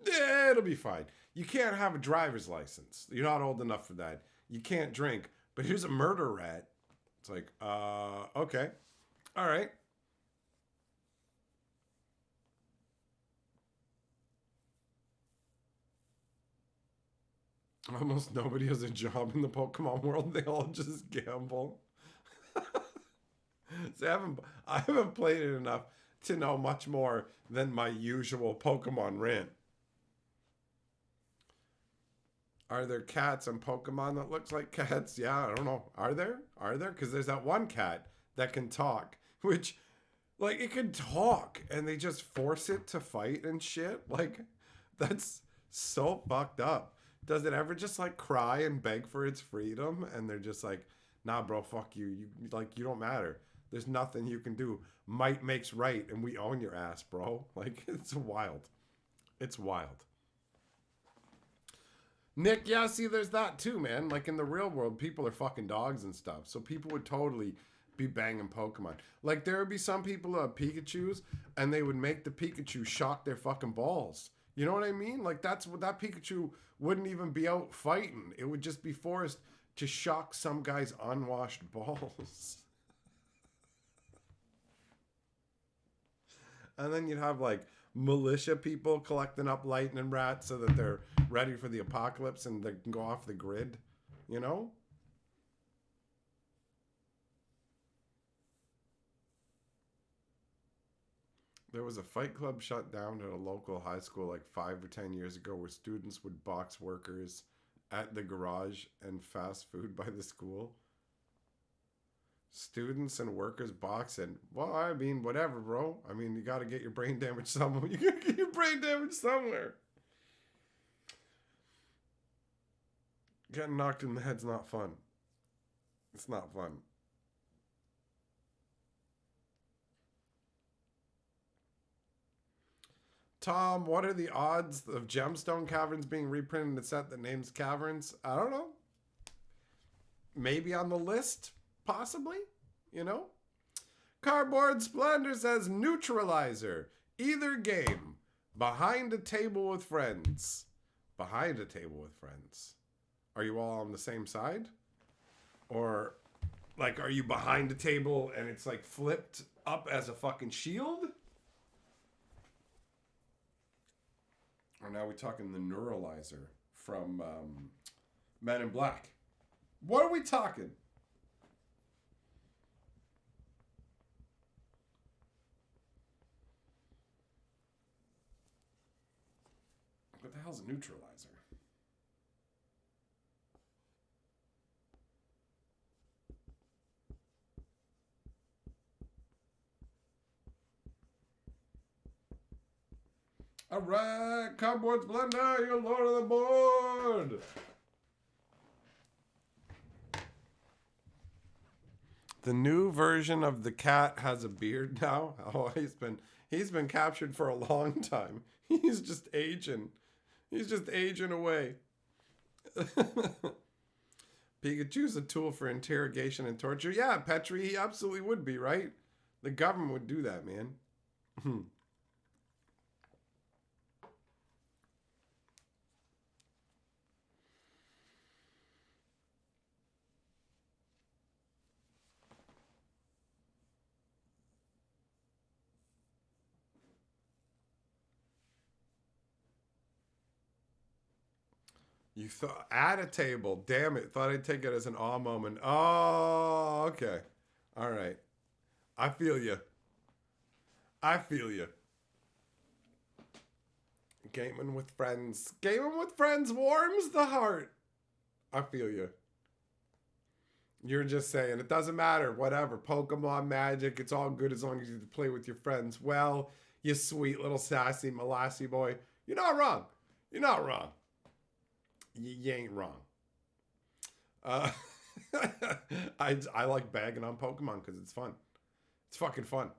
Yeah, it'll be fine. You can't have a driver's license. You're not old enough for that. You can't drink. But here's a murder rat. It's like, okay. All right. Almost nobody has a job in the Pokemon world. They all just gamble. See, I haven't played it enough to know much more than my usual Pokemon rant. Are there cats and Pokemon that looks like cats? Yeah, I don't know. Are there? Are there? Because there's that one cat that can talk, which, like, it can talk, and they just force it to fight and shit. Like, that's so fucked up. Does it ever just like cry and beg for its freedom? And they're just like, nah, bro, fuck you. You like, you don't matter. There's nothing you can do. Might makes right, and we own your ass, bro. Like, it's wild. It's wild. Nick, yeah, see, there's that too, man. Like, in the real world, people are fucking dogs and stuff. So people would totally be banging Pokemon. Like, there would be some people who have Pikachus, and they would make the Pikachu shock their fucking balls. You know what I mean? Like, that's what that Pikachu wouldn't even be out fighting. It would just be forced to shock some guy's unwashed balls. And then you'd have, like, militia people collecting up lightning rats so that they're ready for the apocalypse and they can go off the grid, you know? There was a fight club shut down at a local high school like 5 or 10 years ago where students would box workers at the garage and fast food by the school. Students and workers boxing. Well, I mean, whatever, bro. I mean, you got to get your brain damage somewhere. You got to get your brain damage somewhere. Getting knocked in the head's not fun. It's not fun. Tom, what are the odds of Gemstone Caverns being reprinted in a set that names Caverns? I don't know. Maybe on the list? Possibly, you know? Cardboard Splendor says Neutralizer. Either game. Behind a table with friends. Behind a table with friends. Are you all on the same side? Or, like, are you behind a table and it's, like, flipped up as a fucking shield? Or now we're talking the Neuralizer from Men in Black. What are we talking? What the hell's a Neutralizer? All right, Cardboard Splendor, you're lord of the board. The new version of the cat has a beard now. Oh, he's been captured for a long time. He's just aging. He's just aging away. Pikachu's a tool for interrogation and torture. Yeah, Petri, he absolutely would be, right? The government would do that, man. You thought at a table. Damn it. Thought I'd take it as an awe moment. Oh, okay. All right. I feel you. I feel you. Gaming with friends. Gaming with friends warms the heart. I feel you. You're just saying it doesn't matter. Whatever. Pokemon, Magic. It's all good as long as you play with your friends. Well, you sweet little sassy Molassie boy. You're not wrong. You're not wrong. You ain't wrong. I like bagging on Pokemon because it's fun. It's fucking fun,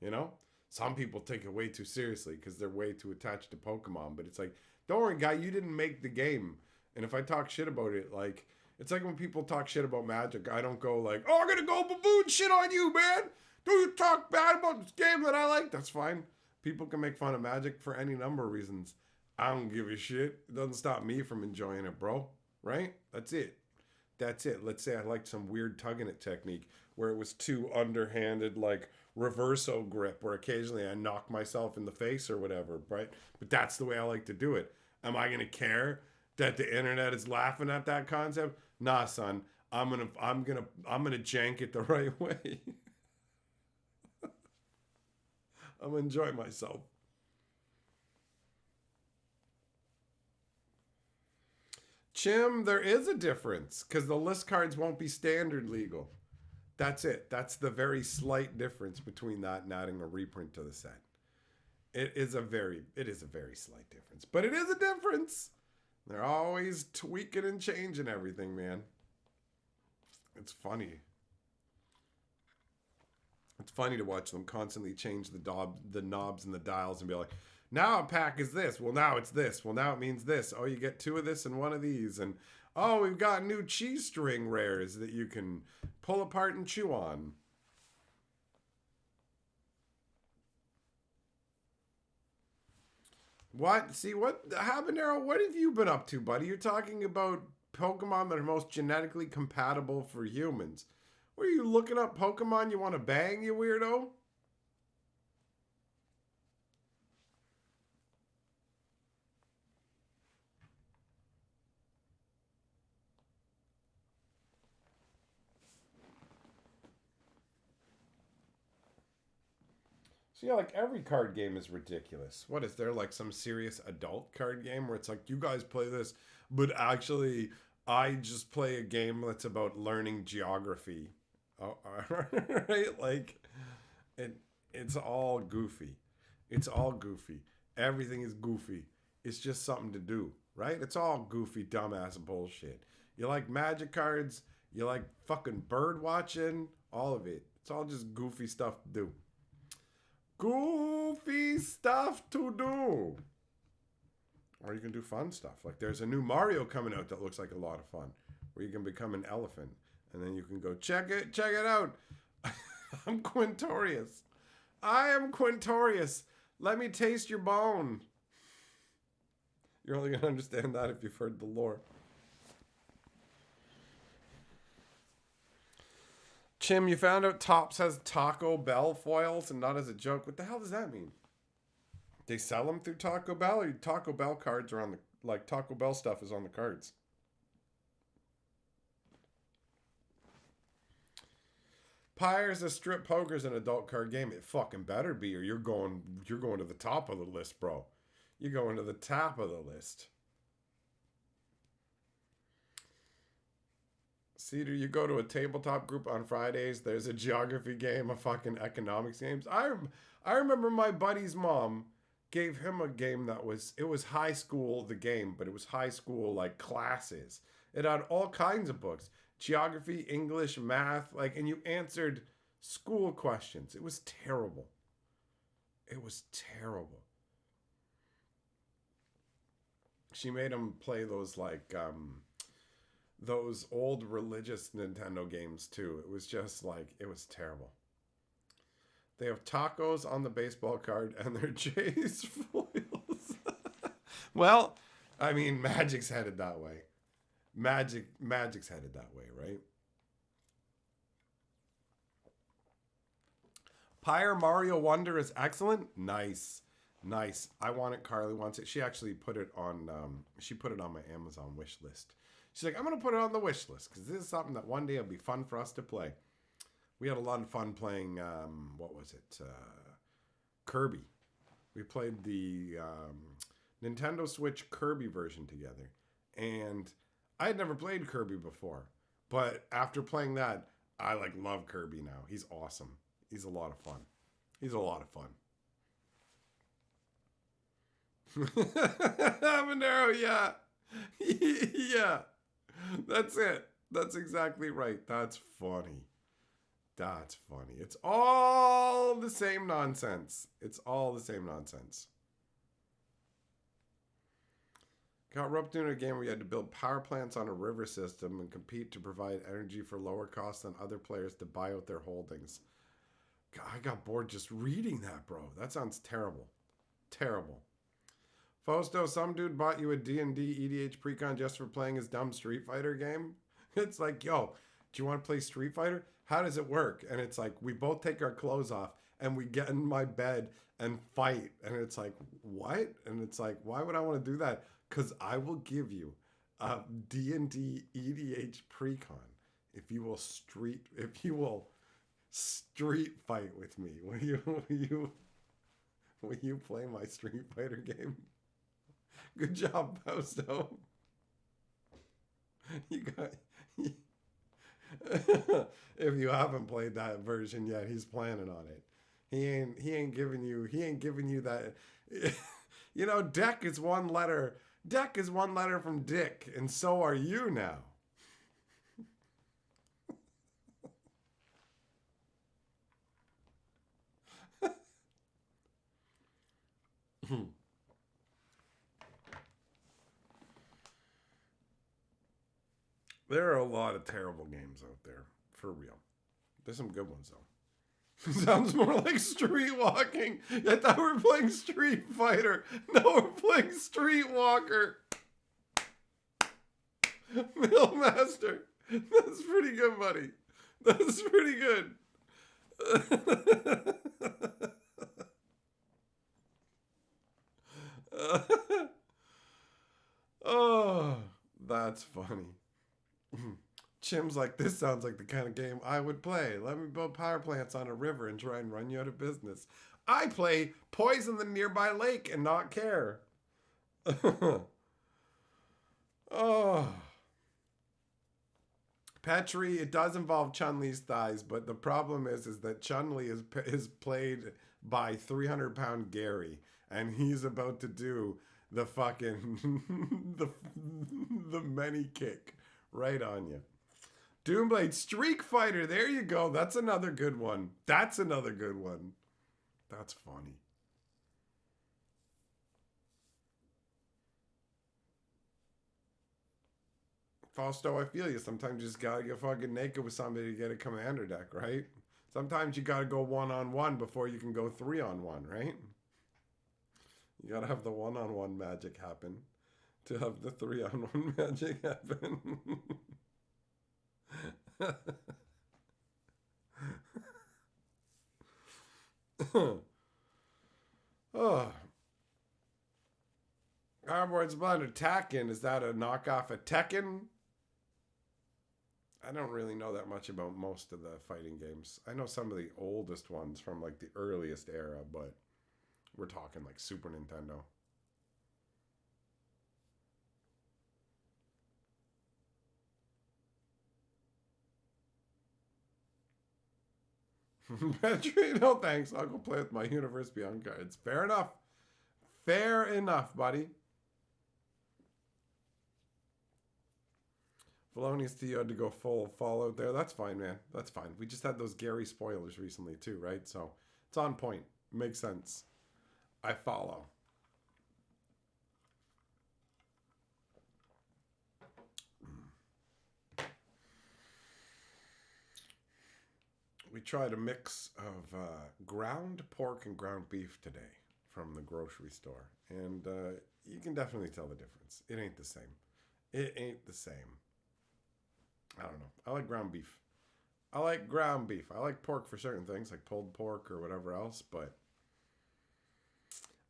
you know? Some people take it way too seriously because they're way too attached to Pokemon. But it's like, don't worry, guy, you didn't make the game. And if I talk shit about it, like, it's like when people talk shit about Magic, I don't go like, oh, I'm going to go baboon shit on you, man. Don't you talk bad about this game that I like. That's fine. People can make fun of Magic for any number of reasons. I don't give a shit. It doesn't stop me from enjoying it, bro. Right? That's it. That's it. Let's say I liked some weird tugging it technique where it was too underhanded, like reverso grip, where occasionally I knock myself in the face or whatever, right? But that's the way I like to do it. Am I gonna care that the internet is laughing at that concept? Nah, son. I'm gonna jank it the right way. I'm gonna enjoy myself. Chim, there is a difference because the list cards won't be standard legal. That's it. That's the very slight difference between that and adding a reprint to the set. It is a very slight difference, but it is a difference. They're always tweaking and changing everything, man. It's funny. It's funny to watch them constantly change the knobs and the dials and be like, now a pack is this. Well, now it's this. Well, now it means this. Oh, you get 2 of this and 1 of these. And oh, we've got new cheese string rares that you can pull apart and chew on. What? See, what? Habanero, what have you been up to, buddy? You're talking about Pokemon that are most genetically compatible for humans. What are you looking up Pokemon you want to bang, you weirdo? So yeah, like every card game is ridiculous. What is there like some serious adult card game where it's like you guys play this, but actually I just play a game that's about learning geography. Oh, right? Like it it's all goofy. It's all goofy. Everything is goofy. It's just something to do, right? It's all goofy, dumbass bullshit. You like magic cards, you like fucking bird watching, all of it. It's all just goofy stuff to do. Goofy stuff to do. Or you can do fun stuff. Like there's a new Mario coming out that looks like a lot of fun, where you can become an elephant and then you can go check it out. I'm Quintorius. I am Quintorius. Let me taste your bone. You're only gonna understand that if you've heard the lore. Chim, you found out Tops has Taco Bell foils and not as a joke. What the hell does that mean? They sell them through Taco Bell, or Taco Bell cards are on the like Taco Bell stuff is on the cards. Pyre's a strip poker's an adult card game. It fucking better be, or you're going to the top of the list, bro. You're going to the top of the list. Cedar, you go to a tabletop group on Fridays. There's a geography game, a fucking economics games. I remember my buddy's mom gave him a game that was high school the game, but it was high school like classes. It had all kinds of books, geography, English, math, like, and you answered school questions. It was terrible. It was terrible. She made him play those old religious Nintendo games too. It was just like, it was terrible. They have tacos on the baseball card and they're Jay's foils. Well, I mean, Magic's headed that way. Magic's headed that way, right? Pyre Mario Wonder is excellent. Nice. Nice. I want it. Carly wants it. She actually put it on my Amazon wish list. She's like, I'm going to put it on the wish list because this is something that one day it'll be fun for us to play. We had a lot of fun playing, what was it? Kirby. We played the Nintendo Switch Kirby version together. And I had never played Kirby before. But after playing that, I like love Kirby now. He's awesome. He's a lot of fun. He's a lot of fun. Habanero, yeah. Yeah. That's it. That's exactly right. That's funny. That's funny. It's all the same nonsense. It's all the same nonsense. Got roped into a game where you had to build power plants on a river system and compete to provide energy for lower costs than other players to buy out their holdings. God, I got bored just reading that, bro. That sounds terrible. Terrible. Fausto, some dude bought you a D&D EDH precon just for playing his dumb Street Fighter game. It's like, yo, do you want to play Street Fighter? How does it work? And it's like, we both take our clothes off and we get in my bed and fight. And it's like, what? And it's like, why would I want to do that? Because I will give you a D&D EDH precon if you will street fight with me. Will you play my Street Fighter game? Good job, Fausto. You got. If you haven't played that version yet, he's planning on it. He ain't giving you that. You know, Deck is one letter. Deck is one letter from Dick, and so are you now. There are a lot of terrible games out there, for real. There's some good ones, though. Sounds more like Street Walking. I thought we were playing Street Fighter. No, we're playing Street Walker. Millmaster. That's pretty good, buddy. That's pretty good. Oh, that's funny. Chim's like, this sounds like the kind of game I would play. Let me build power plants on a river and try and run you out of business. I play poison the nearby lake and not care. Oh. Petri, it does involve Chun-Li's thighs, but the problem is that Chun-Li is played by 300-pound Gary, and he's about to do the fucking the many kick right on you. Doomblade Streak Fighter, there you go. That's another good one. That's another good one. That's funny. Fausto, I feel you. Sometimes you just gotta get fucking naked with somebody to get a commander deck, right? Sometimes you gotta go 1-on-1 before you can go 3-on-1, right? You gotta have the 1-on-1 magic happen to have the 3-on-1 magic happen. Oh. Cardboard Splendor Tekken, is that a knockoff of Tekken? I don't really know that much about most of the fighting games. I know some of the oldest ones from like the earliest era, but we're talking like Super Nintendo. Petri, no thanks. I'll go play with my Universe Beyond cards. Fair enough. Fair enough, buddy. Felonious to you had to go full Fallout there. That's fine, man. That's fine. We just had those Gary spoilers recently too, right? So it's on point. Makes sense. I follow. We tried a mix of ground pork and ground beef today from the grocery store. And you can definitely tell the difference. It ain't the same. It ain't the same. I don't know. I like ground beef. I like ground beef. I like pork for certain things, like pulled pork or whatever else, but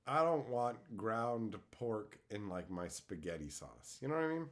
I don't want ground pork in like my spaghetti sauce. You know what I mean?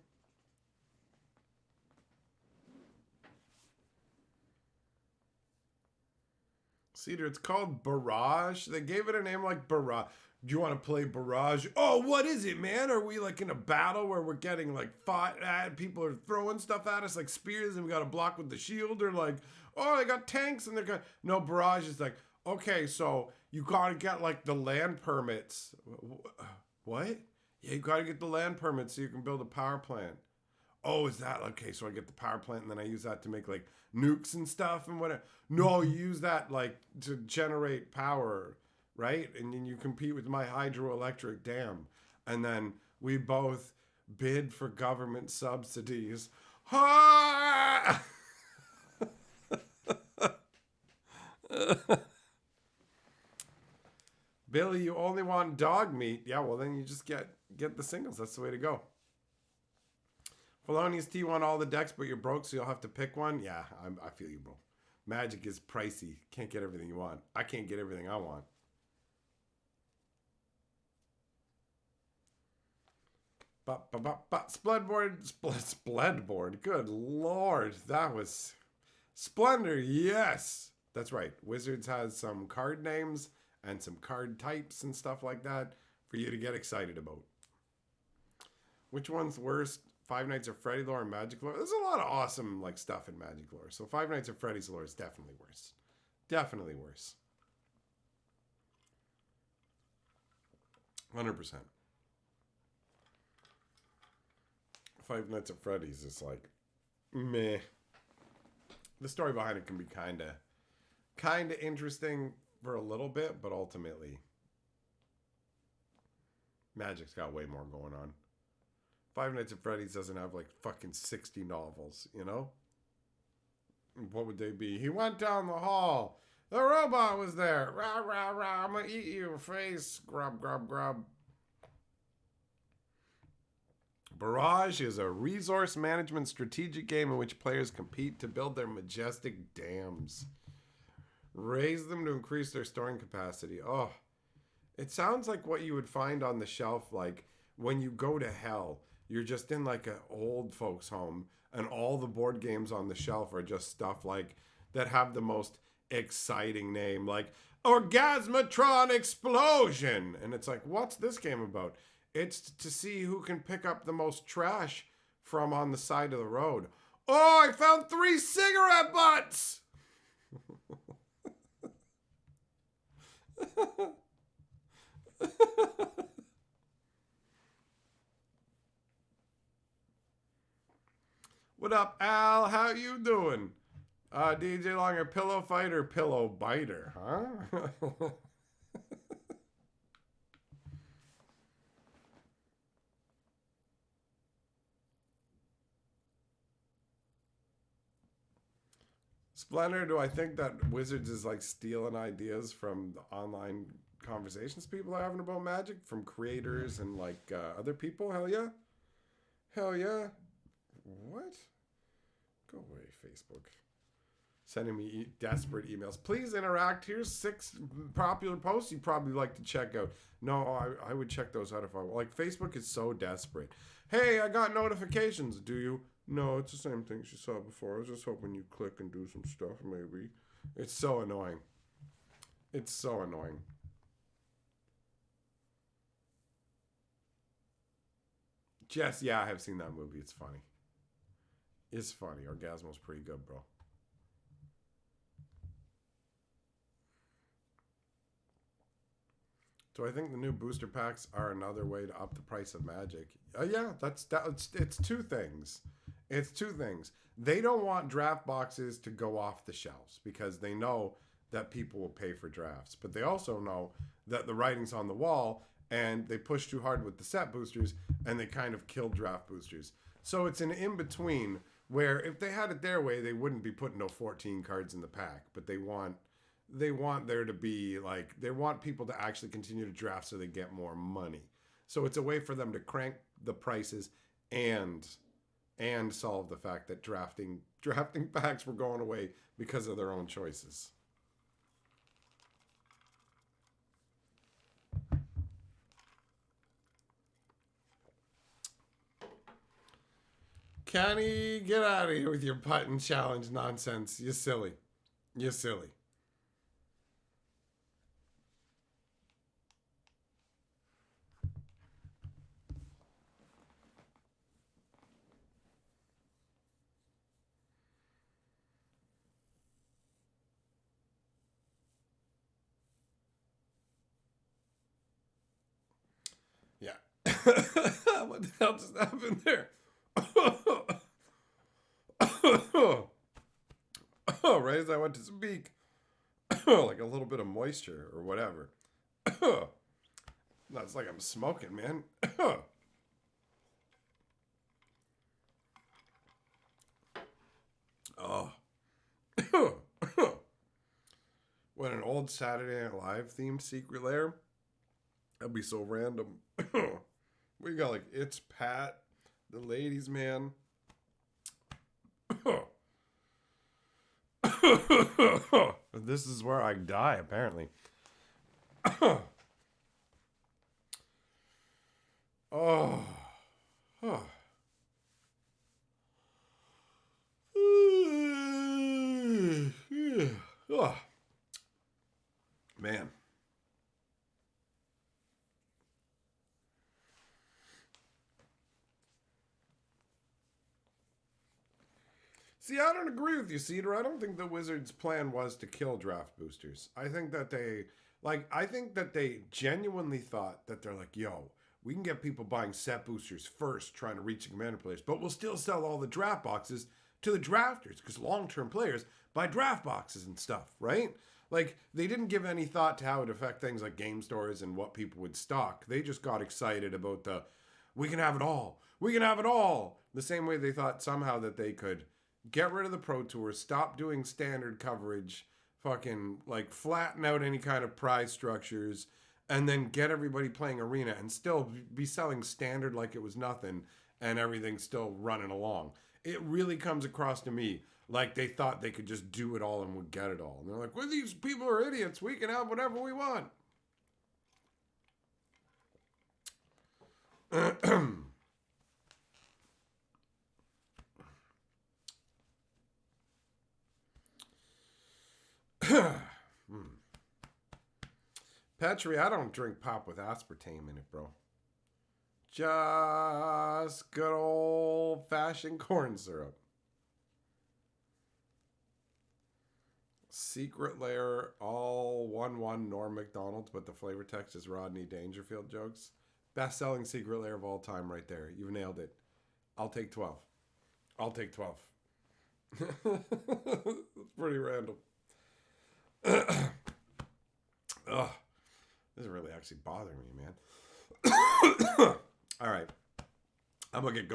Cedar, it's called Barrage. They gave it a name like Barrage. Do you want to play Barrage? Oh, what is it, man? Are we like in a battle where we're getting like fought at? People are throwing stuff at us like spears and we got to block with the shield? Or like, oh, they got tanks and they're going. No, Barrage is like, okay, so you got to get like the land permits. What? Yeah, you got to get the land permits so you can build a power plant. Oh, is that okay? So I get the power plant and then I use that to make like nukes and stuff and whatever. No, you use that like to generate power, right? And then you compete with my hydroelectric dam. And then we both bid for government subsidies. Ha! Billy, you only want dog meat. Yeah, well then you just get the singles. That's the way to go. Felonious T won all the decks, but you're broke, so you'll have to pick one. Yeah, I feel you, bro. Magic is pricey. Can't get everything you want. I can't get everything I want. Splendboard. Good lord, that was Splendor. Yes, that's right. Wizards has some card names and some card types and stuff like that for you to get excited about. Which one's worst? Five Nights at Freddy lore and Magic lore. There's a lot of awesome like stuff in Magic lore. So Five Nights at Freddy's lore is definitely worse. Definitely worse. 100%. Five Nights at Freddy's is like meh. The story behind it can be kind of interesting for a little bit, but ultimately Magic's got way more going on. Five Nights at Freddy's doesn't have like fucking 60 novels, you know? What would they be? He went down the hall. The robot was there. Rah, rah, rah. I'm gonna eat your face. Grub, grub, grub. Barrage is a resource management strategic game in which players compete to build their majestic dams. Raise them to increase their storing capacity. Oh, it sounds like what you would find on the shelf, like when you go to hell. You're just in like an old folks home, and all the board games on the shelf are just stuff like that have the most exciting name, like Orgasmatron Explosion. And it's like, what's this game about? It's to see who can pick up the most trash from on the side of the road. Oh, I found 3 cigarette butts! What up, Al? How you doing? DJ Longer, pillow fighter, pillow biter, huh? Splendor, do I think that Wizards is like stealing ideas from the online conversations people are having about Magic from creators and like other people? Hell yeah. Hell yeah. What? Go away, Facebook. Sending me desperate emails. Please interact. Here's 6 popular posts you'd probably like to check out. No, I would check those out if I like. Facebook is so desperate. Hey, I got notifications. Do you? No, it's the same thing she saw before. I was just hoping you'd click and do some stuff, maybe. It's so annoying. It's so annoying. Jess, yeah, I have seen that movie. It's funny. It's funny. Orgasmo's pretty good, bro. Do I think the new booster packs are another way to up the price of Magic? Yeah, it's 2 things. It's 2 things. They don't want draft boxes to go off the shelves because they know that people will pay for drafts. But they also know that the writing's on the wall and they push too hard with the set boosters and they kind of kill draft boosters. So it's an in-between where if they had it their way, they wouldn't be putting no 14 cards in the pack. But they want there to be like, they want people to actually continue to draft so they get more money. So it's a way for them to crank the prices and solve the fact that drafting packs were going away because of their own choices. Kenny, get out of here with your putt-in challenge nonsense. You're silly. You're silly. Yeah. What the hell just happened there? Right as I went to speak, like a little bit of moisture or whatever. No, it's like I'm smoking, man. Oh. When an old Saturday Night Live themed secret lair, that'd be so random. We got like It's Pat, the ladies' man. This is where I die, apparently. Oh. Oh. Oh. Man. See, I don't agree with you, Cedar. I don't think the Wizards' plan was to kill draft boosters. I think that they genuinely thought that they're like, yo, we can get people buying set boosters first, trying to reach the Commander players, but we'll still sell all the draft boxes to the drafters because long-term players buy draft boxes and stuff, right? Like, they didn't give any thought to how it would affect things like game stores and what people would stock. They just got excited about the, We can have it all. We can have it all. The same way they thought somehow that they could get rid of the Pro Tour, stop doing standard coverage, fucking like flatten out any kind of prize structures, and then get everybody playing Arena and still be selling standard like it was nothing and everything's still running along. It really comes across to me like they thought they could just do it all and would get it all. And they're like, well, these people are idiots. We can have whatever we want. Petri, I don't drink pop with aspartame in it, bro. Just good old-fashioned corn syrup. Secret Lair, all 1-1 Norm McDonald's, but the flavor text is Rodney Dangerfield jokes. Best-selling Secret Lair of all time right there. You've nailed it. I'll take 12. I'll take 12. It's pretty random. Ugh. This is really actually bothering me, man. All right. I'm going to get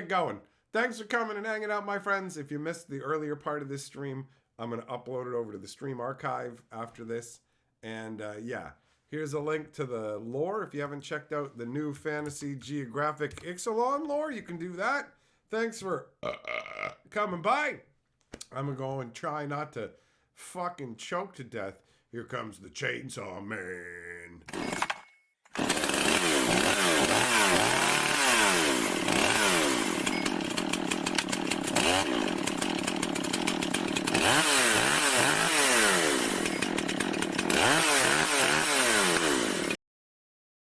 going. Thanks for coming and hanging out, my friends. If you missed the earlier part of this stream, I'm going to upload it over to the stream archive after this. And yeah, here's a link to the lore. If you haven't checked out the new Fantasy Geographic Ixalan lore, you can do that. Thanks for coming by. I'm going to go and try not to fucking choke to death. Here comes the chainsaw man.